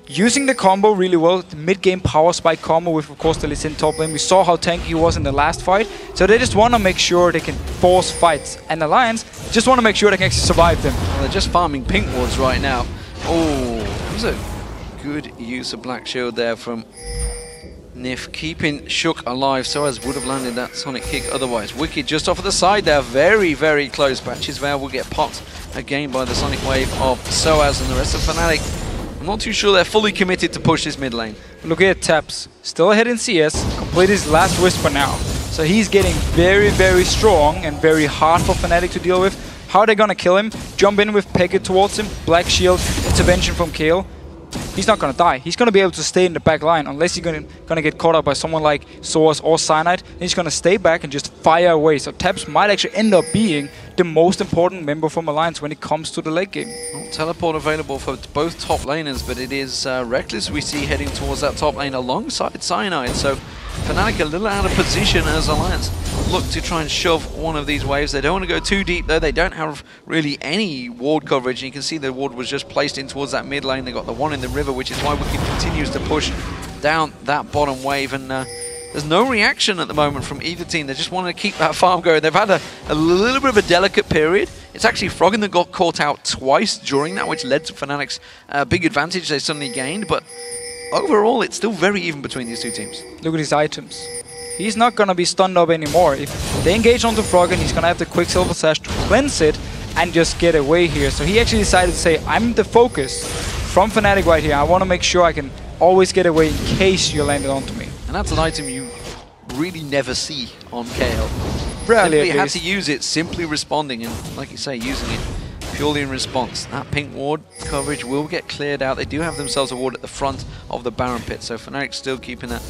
using the combo really well, the mid-game power spike combo with, of course, the Lee Sin top lane. We saw how tanky he was in the last fight, so they just want to make sure they can force fights. And Alliance just want to make sure they can actually survive them.
Well, they're just farming pink wards right now. Oh, that was a good use of Black Shield there from Nyph, keeping Shook alive. sOAZ would have landed that Sonic kick otherwise. Wicked just off of the side there, very close. Patches Veil will get popped again by the Sonic Wave of sOAZ, and the rest of Fnatic, I'm not too sure they're fully committed to push this mid lane.
Look at Tabzz, still ahead in CS, completed his last Whisper now. So he's getting very strong and very hard for Fnatic to deal with. How are they gonna kill him? Jump in with Peke towards him, Black Shield, intervention from Kayle. He's not gonna die. He's gonna be able to stay in the back line unless he's gonna get caught up by someone like sOAZ or Cyanide. Then he's gonna stay back and just fire away. So Tabzz might actually end up being the most important member from Alliance when it comes to the late game.
Well, teleport available for both top laners, but it is Rekkles we see heading towards that top lane alongside Cyanide. So Fnatic a little out of position as Alliance look to try and shove one of these waves. They don't want to go too deep though. They don't have really any ward coverage, and you can see the ward was just placed in towards that mid lane. They got the one in the river, which is why Wickd continues to push down that bottom wave, and there's no reaction at the moment from either team. They just want to keep that farm going. They've had a little bit of a delicate period. It's actually Froggen that got caught out twice during that, which led to Fnatic's big advantage they suddenly gained, but overall it's still very even between these two teams.
Look at his items. He's not going to be stunned up anymore. If they engage onto Froggen, he's going to have the Quicksilver Sash to cleanse it and just get away here. So he actually decided to say, I'm the focus from Fnatic right here. I want to make sure I can always get away in case you landed onto me.
And that's an item you really never see on Kayle.
Rarely,
you have to use it simply responding, and like you say, using it purely in response. That pink ward coverage will get cleared out. They do have themselves a ward at the front of the Baron pit, so Fnatic still keeping that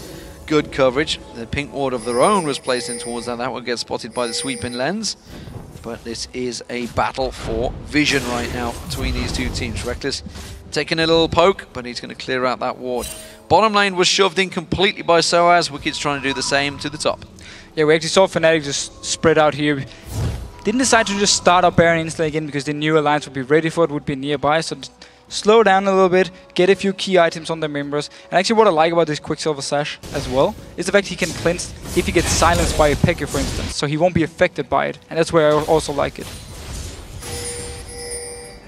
good coverage. The pink ward of their own was placed in towards that. That will get spotted by the sweeping lens. But this is a battle for vision right now between these two teams. Rekkles taking a little poke, but he's going to clear out that ward. Bottom lane was shoved in completely by sOAZ. Wickid's trying to do the same to the top.
Yeah, we actually saw Fnatic just spread out here. Didn't decide to just start up Baron instantly again because they knew Alliance would be ready for it, would be nearby. So slow down a little bit, get a few key items on their members. And actually what I like about this Quicksilver Sash as well is the fact he can cleanse if he gets silenced by a xPeke, for instance. So he won't be affected by it. And that's where I also like it.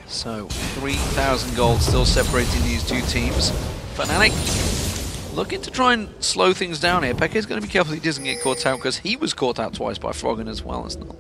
So 3,000 gold still separating these two teams. Fnatic looking to try and slow things down here. xPeke is going to be careful he doesn't get caught out because he was caught out twice by Froggen as well. Let's not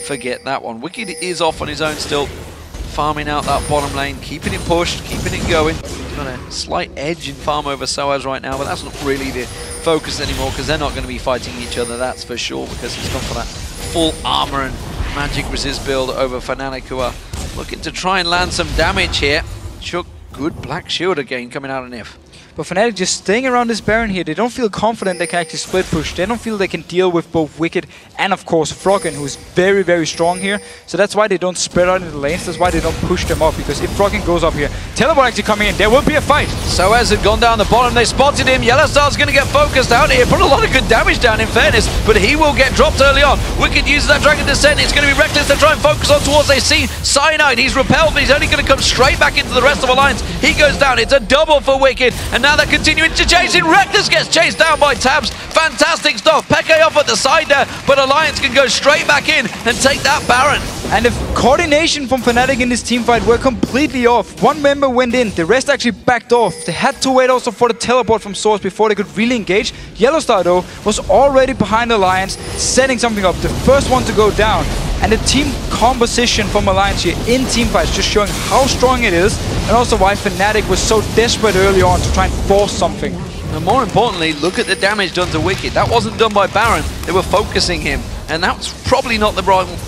forget that one. Wickid is off on his own still, farming out that bottom lane, keeping it pushed, keeping it going. He's got a slight edge in farm over sOAZ right now, but that's not really the focus anymore because they're not going to be fighting each other, that's for sure, because he's gone for that full armor and magic resist build over Fnatic, who are looking to try and land some damage here. Shook, good black shield again coming out of Nyph.
But Fnatic just staying around this Baron here, they don't feel confident they can actually split push. They don't feel they can deal with both Wickid and of course Froggen, who's very, very strong here. So that's why they don't spread out in the lanes, that's why they don't push them up, because if Froggen goes up here, Teleport actually coming in, there will be a fight.
sOAZ had gone down the bottom, they spotted him. YellOwStaR's going to get focused out here, put a lot of good damage down in fairness, but he will get dropped early on. Wickid uses that Dragon Descent, it's going to be Rekkles to try and focus on towards. They see Cyanide, he's repelled, but he's only going to come straight back into the rest of Alliance. He goes down, it's a double for Wickid, and now they're continuing to chase in. Rekkles gets chased down by Tabzz. Fantastic stuff. xPeke off at the side there, but Alliance can go straight back in and take that Baron.
And the coordination from Fnatic in this teamfight were completely off. One member went in, the rest actually backed off. They had to wait also for the teleport from sOAZ before they could really engage. YellOwStaR though was already behind Alliance, setting something up, the first one to go down. And the team composition from Alliance here in teamfights just showing how strong it is, and also why Fnatic was so desperate early on to try and force something.
And more importantly, look at the damage done to Wickid. That wasn't done by Baron, they were focusing him, and that was probably not the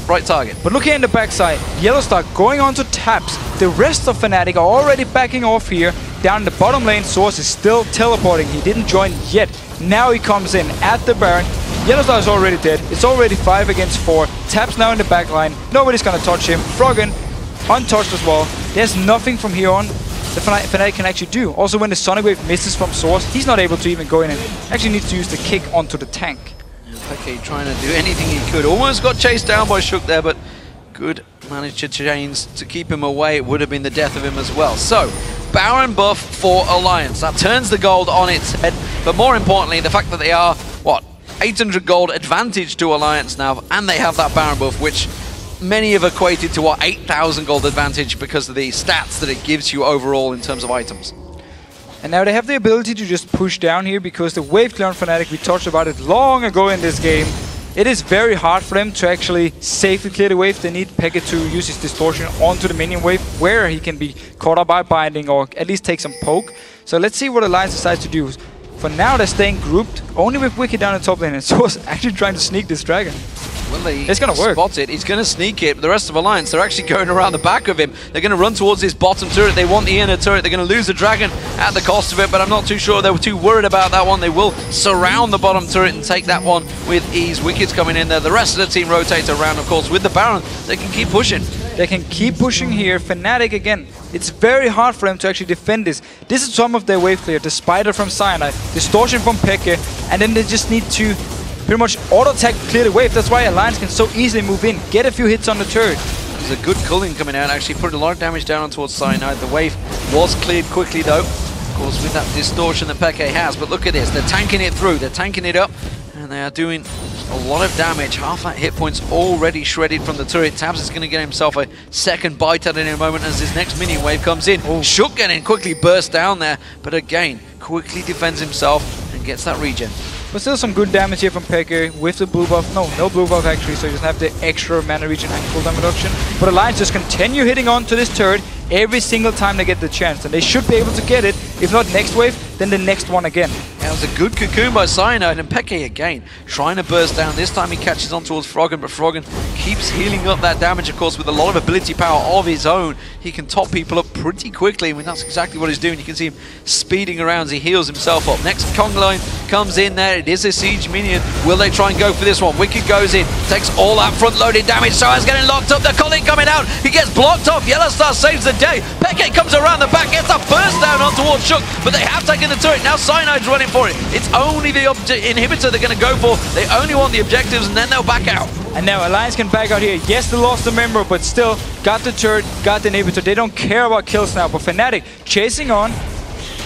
right target.
But look here in the backside, YellOwStaR going on to Tabzz. The rest of Fnatic are already backing off here. Down in the bottom lane, sOAZ is still teleporting, he didn't join yet. Now he comes in at the Baron. YellOwStaR is already dead, it's already 5 against 4. Tabzz now in the back line, nobody's gonna touch him. Froggen untouched as well. There's nothing from here on that Fnatic can actually do. Also when the Sonic Wave misses from sOAZ, he's not able to even go in and actually needs to use the kick onto the tank.
xPeke trying to do anything he could. Almost got chased down by Shook there, but good managed to chains to keep him away. It would have been the death of him as well. So, Baron buff for Alliance. That turns the gold on its head. But more importantly, the fact that they are, what, 800 gold advantage to Alliance now, and they have that Baron buff, which many have equated to, what, 8,000 gold advantage because of the stats that it gives you overall in terms of items.
And now they have the ability to just push down here because the wave clear on Fnatic, we talked about it long ago in this game. It is very hard for them to actually safely clear the wave. They need xPeke to use his distortion onto the minion wave where he can be caught up by binding or at least take some poke. So let's see what Alliance decides to do. For now they're staying grouped, only with Wickid down the top lane, and sOAZ actually trying to sneak this dragon.
Well,
it's gonna work.
Spot it. He's gonna sneak it. But the rest of Alliance, they're actually going around the back of him. They're gonna run towards this bottom turret. They want the inner turret. They're gonna lose the dragon at the cost of it, but I'm not too sure they were too worried about that one. They will surround the bottom turret and take that one with ease. Wickid's coming in there. The rest of the team rotates around, of course, with the Baron. They can keep pushing.
They can keep pushing here. Fnatic again. It's very hard for them to actually defend this. This is some of their wave clear. The Spider from Cyanide, Distortion from xPeke, and then they just need to pretty much auto-attack clear the wave. That's why Alliance can so easily move in, get a few hits on the turret.
There's a good culling coming out, actually putting a lot of damage down towards Cyanide. The wave was cleared quickly though, of course with that distortion that xPeke has. But look at this, they're tanking it through, they're tanking it up, and they are doing a lot of damage. Half that hit points already shredded from the turret. Tabzz is going to get himself a second bite at it in a moment as his next minion wave comes in. Oh. Shook getting quickly burst down there, but again, quickly defends himself and gets that regen.
But still some good damage here from xPeke with the blue buff. No blue buff actually, so he doesn't have the extra mana regen and cooldown reduction. But Alliance just continue hitting on to this turret every single time they get the chance. And they should be able to get it. If not next wave, then the next one again.
Yeah, was a good cocoon by Cyanide, and xPeke again trying to burst down. This time he catches on towards Froggen, but Froggen keeps healing up that damage, of course, with a lot of ability power of his own. He can top people up pretty quickly. I mean, that's exactly what he's doing. You can see him speeding around as he heals himself up. Next, Cologne comes in there. It is a siege minion. Will they try and go for this one? Wickd goes in, takes all that front-loaded damage. sOAZ getting locked up. The Cologne coming out. He gets blocked off. YellOwStaR saves the day. xPeke comes around the back, gets a burst down on towards Shook, but they have taken the turret. Now Cyanide's running for it. It's only the inhibitor they're going to go for. They only want the objectives, and then they'll back out.
And now Alliance can back out here. Yes, they lost the member, but still got the turret, got the inhibitor. They don't care about kills now, but Fnatic chasing on,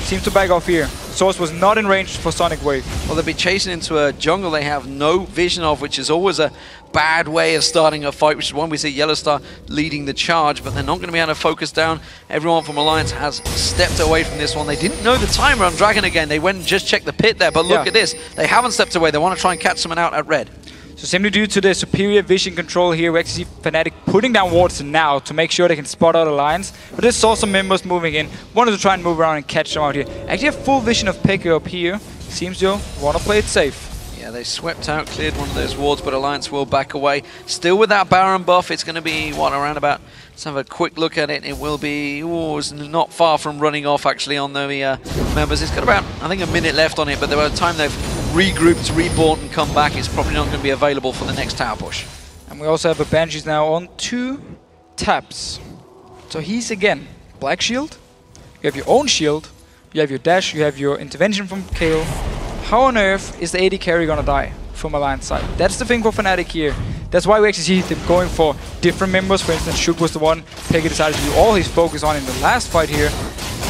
seems to back off here. sOAZ was not in range for Sonic Wave.
Well, they'll be chasing into a jungle they have no vision of, which is always a bad way of starting a fight, which is one we see YellOwStaR leading the charge, but they're not going to be able to focus down. Everyone from Alliance has stepped away from this one. They didn't know the timer on Dragon again. They went and just checked the pit there, but look at this. They haven't stepped away. They want to try and catch someone out at red.
So simply due to the superior vision control here, we actually see Fnatic putting down wards now to make sure they can spot out Alliance. But they saw some members moving in, wanted to try and move around and catch them out here. Actually have full vision of xPeke up here. Seems to want to play it safe.
Yeah, they swept out, cleared one of those wards, but Alliance will back away. Still with that Baron buff, it's going to be, what, around about... Let's have a quick look at it. It will be... Oh, it's not far from running off, actually, on the members. It's got about, I think, a minute left on it, but by the time they've regrouped, reborn, and come back, it's probably not going to be available for the next tower push.
And we also have a Banshees now on 2 Tabzz. So he's, again, Black Shield. You have your own shield. You have your dash. You have your intervention from Kayle. How on earth is the AD carry gonna die from Alliance side? That's the thing for Fnatic here. That's why we actually see them going for different members. For instance, Shook was the one xPeke decided to do all his focus on in the last fight here.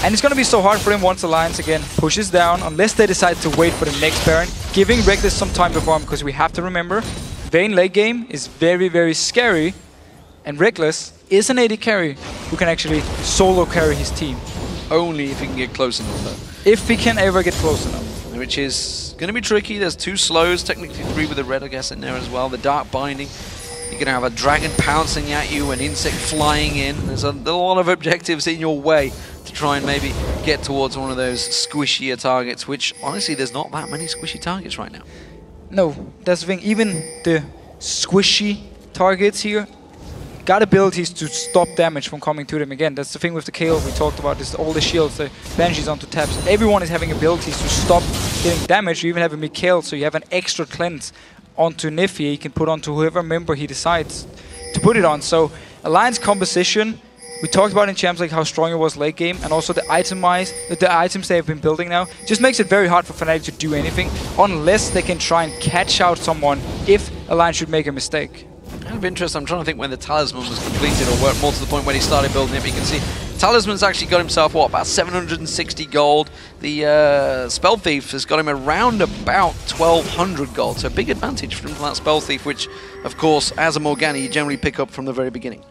And it's gonna be so hard for him once Alliance again pushes down, unless they decide to wait for the next Baron, giving Rekkles some time before him, because we have to remember, Vayne late game is very, very scary, and Rekkles is an AD carry who can actually solo carry his team.
Only if he can get close enough, though.
If he can ever get close enough.
Which is going to be tricky. There's 2 slows, technically 3 with the red, I guess, in there as well. The Dark Binding. You're going to have a dragon pouncing at you, an insect flying in. There's a lot of objectives in your way to try and maybe get towards one of those squishier targets, which, honestly, there's not that many squishy targets right now. No,
that's the thing. Even the squishy targets here got abilities to stop damage from coming to them again. That's the thing with the Kayle we talked about, is all the shields, the Banshees onto Tabzz. Everyone is having abilities to stop getting damage. You even have a Kayle, so you have an extra cleanse onto Nyph here. You can put onto whoever member he decides to put it on. So Alliance composition, we talked about in Champs League how strong it was late game, and also the items they have been building now just makes it very hard for Fnatic to do anything unless they can try and catch out someone if Alliance should make a mistake.
Kind of interesting. I'm trying to think when the Talisman was completed, or more to the point when he started building it. But you can see Talisman's actually got himself, what, about 760 gold. The Spell Thief has got him around about 1200 gold. So a big advantage from that Spell Thief, which, of course, as a Morgana, you generally pick up from the very beginning.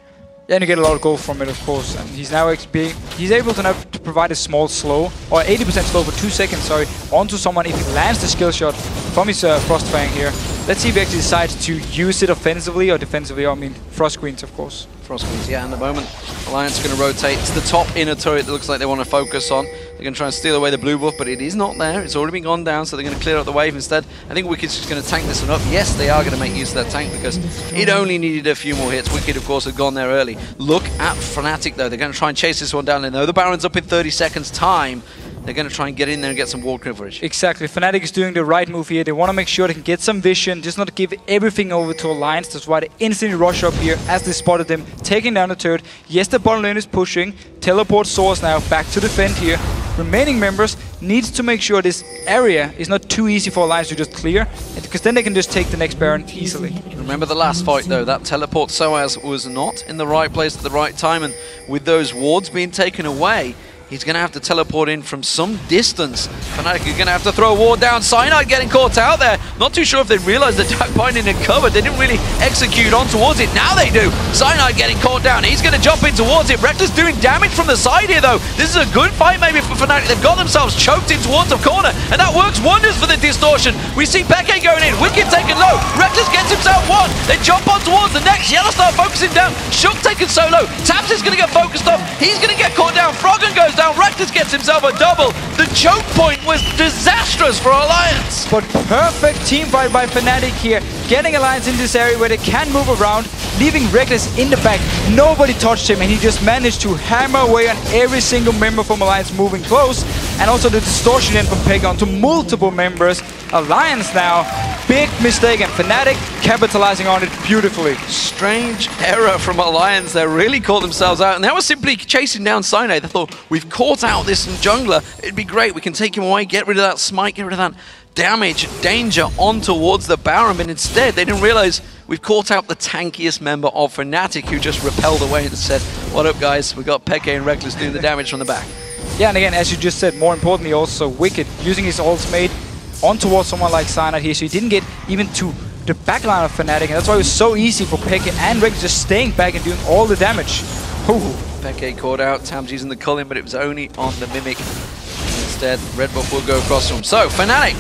Yeah, and you get a lot of gold from it, of course. And he's now he's able to now provide a small slow, or 80% slow for 2 seconds, sorry, onto someone if he lands the skill shot from his Frostfang here. Let's see if he actually decides to use it offensively or defensively. I mean, Frost Screens, of course.
Frost Screens, yeah, and at the moment, Alliance is going to rotate. It's the top inner turret that looks like they want to focus on. They're going to try and steal away the blue buff, but it is not there. It's already been gone down, so they're going to clear out the wave instead. I think Wicked's just going to tank this one up. Yes, they are going to make use of that tank because it only needed a few more hits. Wickd, of course, had gone there early. Look at Fnatic, though. They're going to try and chase this one down. They know the Baron's up in 30 seconds' time. They're going to try and get in there and get some ward coverage.
Exactly. Fnatic is doing the right move here. They want to make sure they can get some vision, just not give everything over to Alliance. That's why they instantly rush up here as they spotted them, taking down the turret. Yes, the bottom lane is pushing. Teleport sOAZ now back to defend here. Remaining members needs to make sure this area is not too easy for Alliance to just clear, because then they can just take the next Baron easily.
Remember the last fight, though. That teleport sOAZ was not in the right place at the right time, and with those wards being taken away, he's going to have to teleport in from some distance. Fnatic are going to have to throw a ward down. Cyanide getting caught out there. Not too sure if they realized the Dark Binding had covered. They didn't really execute on towards it. Now they do. Cyanide getting caught down. He's going to jump in towards it. Rekkles doing damage from the side here, though. This is a good fight maybe for Fnatic. They've got themselves choked in towards the corner, and that works wonders for the distortion. We see xPeke going in. Wickd taken low. Rekkles gets himself one. They jump on towards the next. YellOwStaR focusing down. Shook taken solo. Tabzz is going to get focused off. He's going to get caught down. Froggen goes down. Rekkles Rekkles gets himself a double. The choke point was disastrous for Alliance.
But perfect team fight by Fnatic here, getting Alliance in this area where they can move around, leaving Rekkles in the back. Nobody touched him, and he just managed to hammer away on every single member from Alliance moving close, and also the distortion in from Peke onto multiple members. Alliance now, big mistake, and Fnatic capitalizing on it beautifully.
Strange error from Alliance. They really caught themselves out, and they were simply chasing down Cyanide. They thought, we've caught out this jungler, it'd be great, we can take him away, get rid of that smite, get rid of that damage, danger on towards the Baron, but instead they didn't realize we've caught out the tankiest member of Fnatic, who just repelled away and said, what up guys, we got Peke and Rekkles doing the damage from the back.
Yeah, and again, as you just said, more importantly also Wickd using his ultimate on towards someone like Cyanide here, so he didn't get even to the backline of Fnatic, and that's why it was so easy for Peke and Rekkles just staying back and doing all the damage. Ooh.
Peke caught out, Tabzz using the Cologne, but it was only on the Mimic. Instead, Red Buff will go across from him. So, Fnatic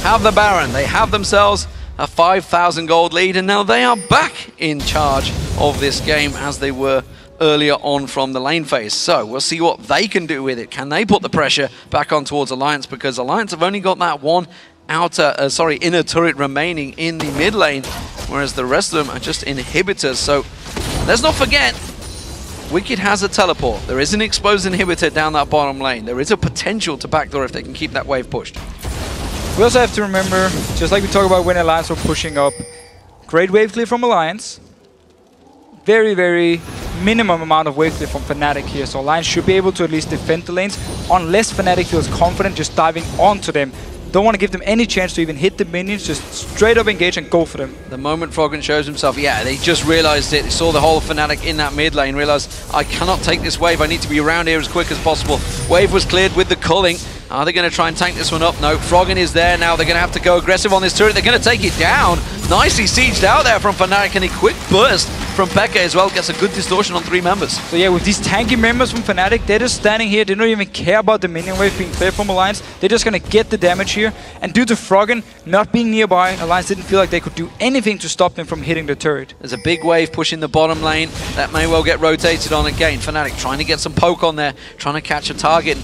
have the Baron. They have themselves a 5,000 gold lead, and now they are back in charge of this game as they were earlier on from the lane phase. So, we'll see what they can do with it. Can they put the pressure back on towards Alliance? Because Alliance have only got that one inner turret remaining in the mid lane, whereas the rest of them are just inhibitors. So, let's not forget, Wickd has a teleport. There is an exposed inhibitor down that bottom lane. There is a potential to backdoor if they can keep that wave pushed.
We also have to remember, just like we talked about when Alliance were pushing up, great wave clear from Alliance. Very, very minimum amount of wave clear from Fnatic here. So Alliance should be able to at least defend the lanes, unless Fnatic feels confident just diving onto them. Don't want to give them any chance to even hit the minions, just straight up engage and go for them.
The moment Froggen shows himself, yeah, they just realized it. They saw the whole Fnatic in that mid lane, realized, I cannot take this wave, I need to be around here as quick as possible. Wave was cleared with the culling. Are they going to try and tank this one up? No, Froggen is there now. They're going to have to go aggressive on this turret. They're going to take it down. Nicely sieged out there from Fnatic, and a quick burst from Peke as well. Gets a good distortion on 3 members.
So yeah, with these tanky members from Fnatic, they're just standing here. They don't even care about the minion wave being cleared from Alliance. They're just going to get the damage here. And due to Froggen not being nearby, Alliance didn't feel like they could do anything to stop them from hitting the turret.
There's a big wave pushing the bottom lane. That may well get rotated on again. Fnatic trying to get some poke on there, trying to catch a target.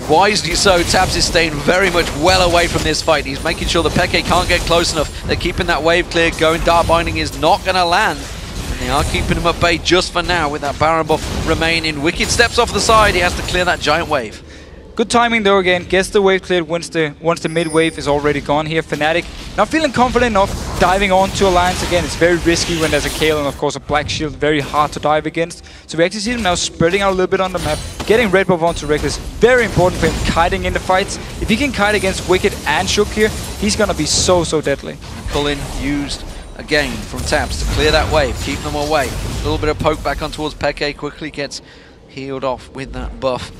Wisely so, Tabzz is staying very much well away from this fight. He's making sure the Peke can't get close enough. They're keeping that wave clear going. Dark Binding is not going to land. And they are keeping him at bay just for now with that Baron buff remaining. Wickd steps off the side. He has to clear that giant wave.
Good timing though again. Gets the wave cleared once the mid wave is already gone here. Fnatic not feeling confident enough diving onto Alliance again. It's very risky when there's a Kayle and of course a Black Shield, very hard to dive against. So we actually see them now spreading out a little bit on the map, getting red buff onto Rekkles. Very important for him kiting in the fights. If he can kite against Wickd and Shook here, he's gonna be so deadly.
Culling used again from Tabzz to clear that wave, keep them away. A little bit of poke back on towards Peke, quickly gets healed off with that buff.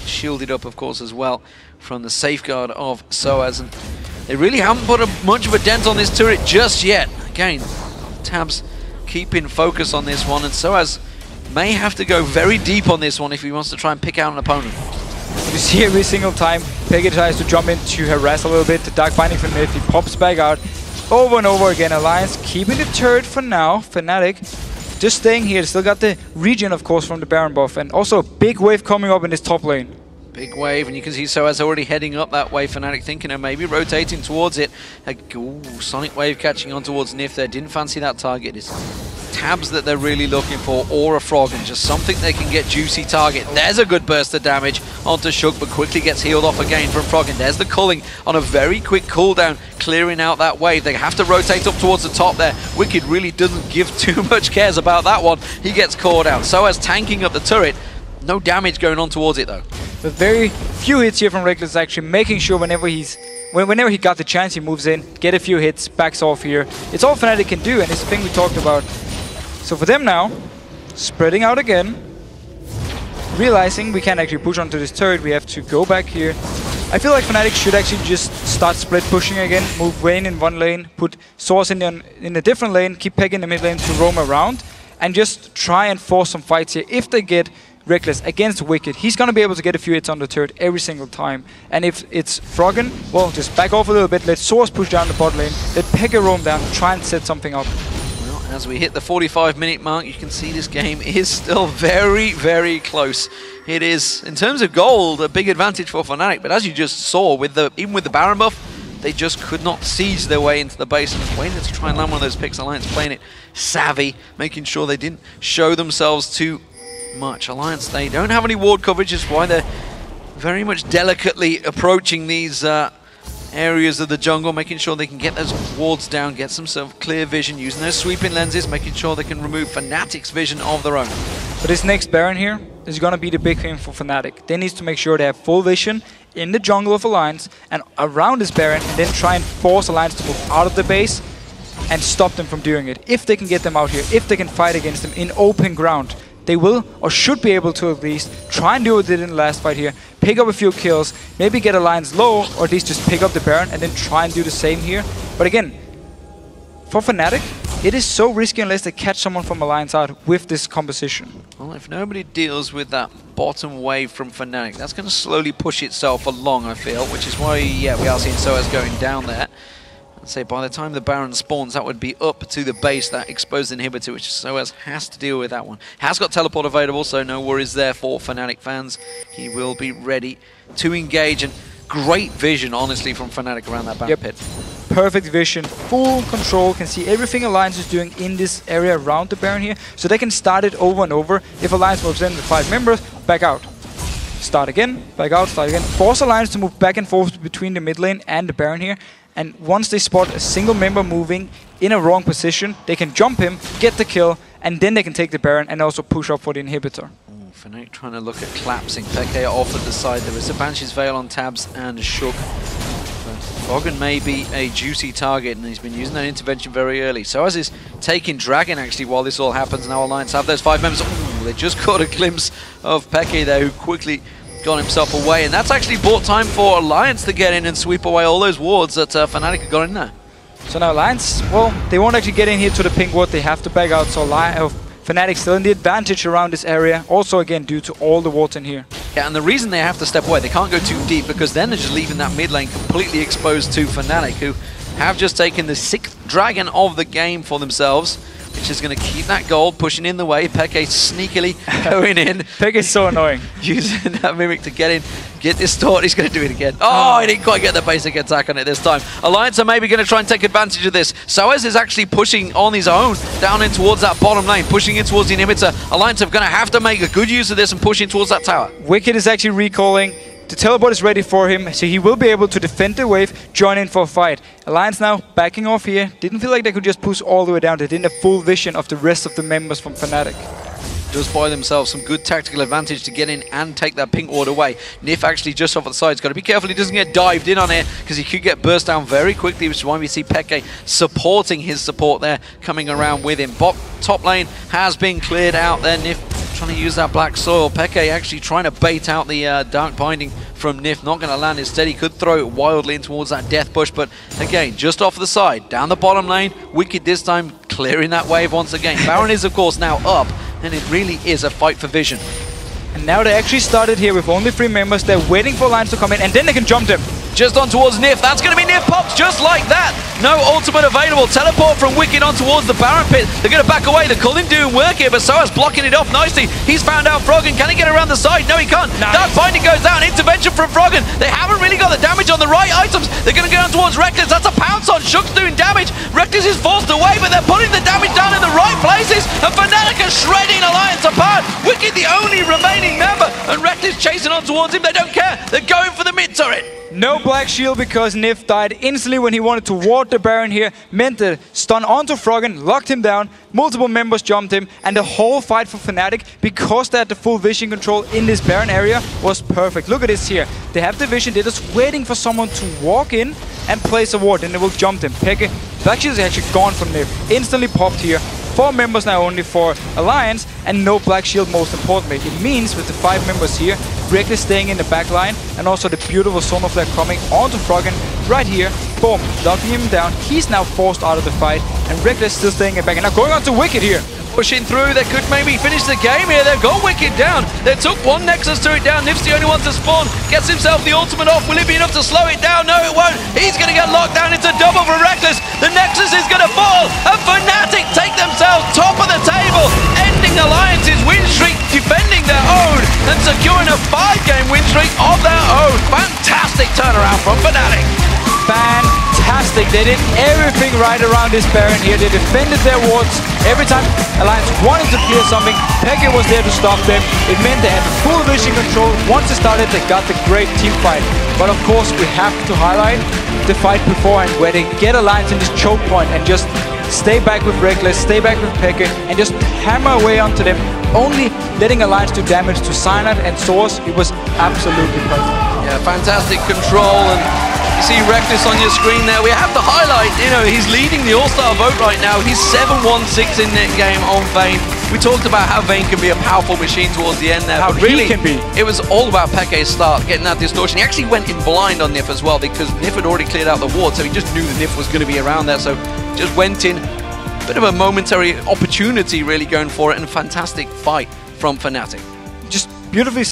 Shielded up, of course, as well from the safeguard of sOAZ. And they really haven't put much of a dent on this turret just yet. Again, Tabzz keeping focus on this one, and sOAZ may have to go very deep on this one if he wants to try and pick out an opponent.
You see every single time Peke tries to jump in to harass a little bit. The Dark Binding from Nyph, he pops back out over and over again. Alliance keeping the turret for now. Fnatic just staying here. Still got the regen, of course, from the Baron buff, and also a big wave coming up in this top lane.
Big wave, and you can see sOAZ already heading up that way. Fnatic thinking of maybe rotating towards it. Ooh, Sonic Wave catching on towards Nyph there. Didn't fancy that target. It's Tabzz that they're really looking for, or a Froggen. Just something they can get juicy target. There's a good burst of damage onto Shook, but quickly gets healed off again from Froggen. There's the culling on a very quick cooldown, clearing out that wave. They have to rotate up towards the top there. Wickd really doesn't give too much cares about that one. He gets caught out. sOAZ tanking up the turret. No damage going on towards it though.
With very few hits here from Rekkles, actually making sure whenever he got the chance, he moves in, get a few hits, backs off here. It's all Fnatic can do, and it's the thing we talked about. So for them now, spreading out again, realizing we can't actually push onto this turret, we have to go back here. I feel like Fnatic should actually just start split pushing again, move Vayne in one lane, put sOAZ in a different lane, keep Peke in the mid lane to roam around, and just try and force some fights here. If they get Rekkles against Wickd, he's going to be able to get a few hits on the turret every single time. And if it's Froggen, well, just back off a little bit, let sOAZ push down the bot lane, let Peke roam down, try and set something up.
Well, as we hit the 45-minute mark, you can see this game is still very, very close. It is, in terms of gold, a big advantage for Fnatic, but as you just saw, even with the Baron buff, they just could not siege their way into the base and waited to try and land one of those picks. Alliance playing it savvy, making sure they didn't show themselves too much. Alliance, they don't have any ward coverage, is why they're very much delicately approaching these areas of the jungle, making sure they can get those wards down, get some sort of clear vision, using those sweeping lenses, making sure they can remove Fnatic's vision of their own.
But this next Baron here is going to be the big thing for Fnatic. They need to make sure they have full vision in the jungle of Alliance and around this Baron, and then try and force Alliance to move out of the base and stop them from doing it. If they can get them out here, if they can fight against them in open ground, they will, or should be able to at least, try and do what they did in the last fight here. Pick up a few kills, maybe get Alliance low, or at least just pick up the Baron and then try and do the same here. But again, for Fnatic, it is so risky unless they catch someone from Alliance out with this composition.
Well, if nobody deals with that bottom wave from Fnatic, that's going to slowly push itself along, I feel, which is why, yeah, we are seeing sOAZ going down there. I'd say by the time the Baron spawns, that would be up to the base, that exposed inhibitor, which sOAZ has to deal with that one. Has got teleport available, so no worries there for Fnatic fans. He will be ready to engage, and great vision, honestly, from Fnatic around that Baron pit.
Perfect vision, full control, can see everything Alliance is doing in this area around the Baron here, so they can start it over and over. If Alliance moves in with 5 members, back out. Start again, back out, start again. Force Alliance to move back and forth between the mid lane and the Baron here. And once they spot a single member moving in a wrong position, they can jump him, get the kill, and then they can take the Baron and also push up for the inhibitor.
Fnatic trying to look at collapsing. xPeke off at the side. There is a Banshee's Veil on Tabzz and Shook. Froggen may be a juicy target, and he's been using that intervention very early. sOAZ is taking Dragon, actually, while this all happens. Now Alliance have those 5 members. Ooh, they just caught a glimpse of xPeke there, who quickly got himself away. And that's actually bought time for Alliance to get in and sweep away all those wards that Fnatic have got in there.
So now Alliance, well, they won't actually get in here to the pink ward. They have to back out, so Fnatic still in the advantage around this area. Also, again, due to all the wards in here.
Yeah, and the reason they have to step away, they can't go too deep, because then they're just leaving that mid lane completely exposed to Fnatic, who have just taken the 6th Dragon of the game for themselves, which is going to keep that gold pushing in the way. xPeke sneakily going in.
xPeke is so annoying.
Using that Mimic to get in, get distorted. He's going to do it again. Oh, he didn't quite get the basic attack on it this time. Alliance are maybe going to try and take advantage of this. sOAZ is actually pushing on his own down in towards that bottom lane, pushing in towards the inhibitor. Alliance are going to have to make a good use of this and push in towards that tower.
Wickd is actually recalling. The teleport is ready for him, so he will be able to defend the wave, join in for a fight. Alliance now backing off here. Didn't feel like they could just push all the way down. They didn't have full vision of the rest of the members from Fnatic.
Does buy themselves some good tactical advantage to get in and take that pink ward away. Nyph actually just off the side. He's got to be careful he doesn't get dived in on it, because he could get burst down very quickly, which is why we see xPeke supporting his support there, coming around with him. Top lane has been cleared out there. Nyph trying to use that black soil. xPeke actually trying to bait out the dark binding from Nyph. Not going to land. Instead, he could throw it wildly in towards that death push, but again, just off the side, down the bottom lane. Wickd this time clearing that wave once again. Baron is, of course, now up, and it really is a fight for vision.
And now they actually started here with only 3 members. They're waiting for Alliance to come in, and then they can jump them.
Just on towards Nyph. That's going to be Nyph pops just like that. No ultimate available. Teleport from Wickd on towards the Baron pit. They're going to back away. The Cologne doing work here, but sOAZ blocking it off nicely. He's found out Froggen. Can he get around the side? No, he can't. Nice. Dark binding goes down. Intervention from Froggen. They haven't really got the damage on the right items. They're going to go down towards Rekkles. That's a pounce on. Shook's doing damage. Rekkles is forced away, but they're putting the damage down in the right places. And Fnatic are shredding Alliance apart. Wickd the only remaining member, and Rekkles chasing on towards him. They don't care. They're going for the mid turret.
No black shield because Nyph died instantly when he wanted to ward the Baron here. Meant the stun onto Froggen, locked him down, multiple members jumped him, and the whole fight for Fnatic, because they had the full vision control in this Baron area, was perfect. Look at this here. They have the vision, they're just waiting for someone to walk in and place a ward, and they will jump them. xPeke, black shield is actually gone from Nyph. Instantly popped here. 4 members now only for Alliance, and no black shield most importantly. It means with the 5 members here, Rekkles staying in the back line, and also the beautiful Sonar Flare coming onto Froggen right here. Boom, locking him down. He's now forced out of the fight, and Rekkles still staying in the back. And now going on to Wickd here.
pushing through. They could maybe finish the game here. They've got Wickd down. They took one Nexus turret down. Nyph's the only one to spawn. Gets himself the ultimate off. Will it be enough to slow it down? No, it won't. He's going to get locked down. It's a double for Rekkles. The Nexus is going to fall. And Fnatic take themselves top of the table, ending Alliance's win streak, defending their own, and securing a 5-game win streak of their own. Fantastic turnaround from Fnatic.
Fantastic. They did everything right around this Baron here. They defended their wards. Every time Alliance wanted to clear something, Peke was there to stop them. It meant they had full vision control. Once it started, they got the great team fight. But of course, we have to highlight the fight beforehand, where they get Alliance in this choke point and just stay back with Rekkles, stay back with Peke, and just hammer away onto them, only letting Alliance do damage to Cyanide and sOAZ. It was absolutely perfect.
Yeah, fantastic control, and you see Rekkles on your screen there. We have to highlight, you know, he's leading the All-Star vote right now. He's 7-1-6 in that game on Vayne. We talked about how Vayne can be a powerful machine towards the end there.
How
but really,
he can be.
It was all about Peke's start, getting that distortion. He actually went in blind on Nyph as well, because Nyph had already cleared out the ward, so he just knew that Nyph was going to be around there, so just went in. Bit of a momentary opportunity really going for it, and a fantastic fight from Fnatic.
Just beautifully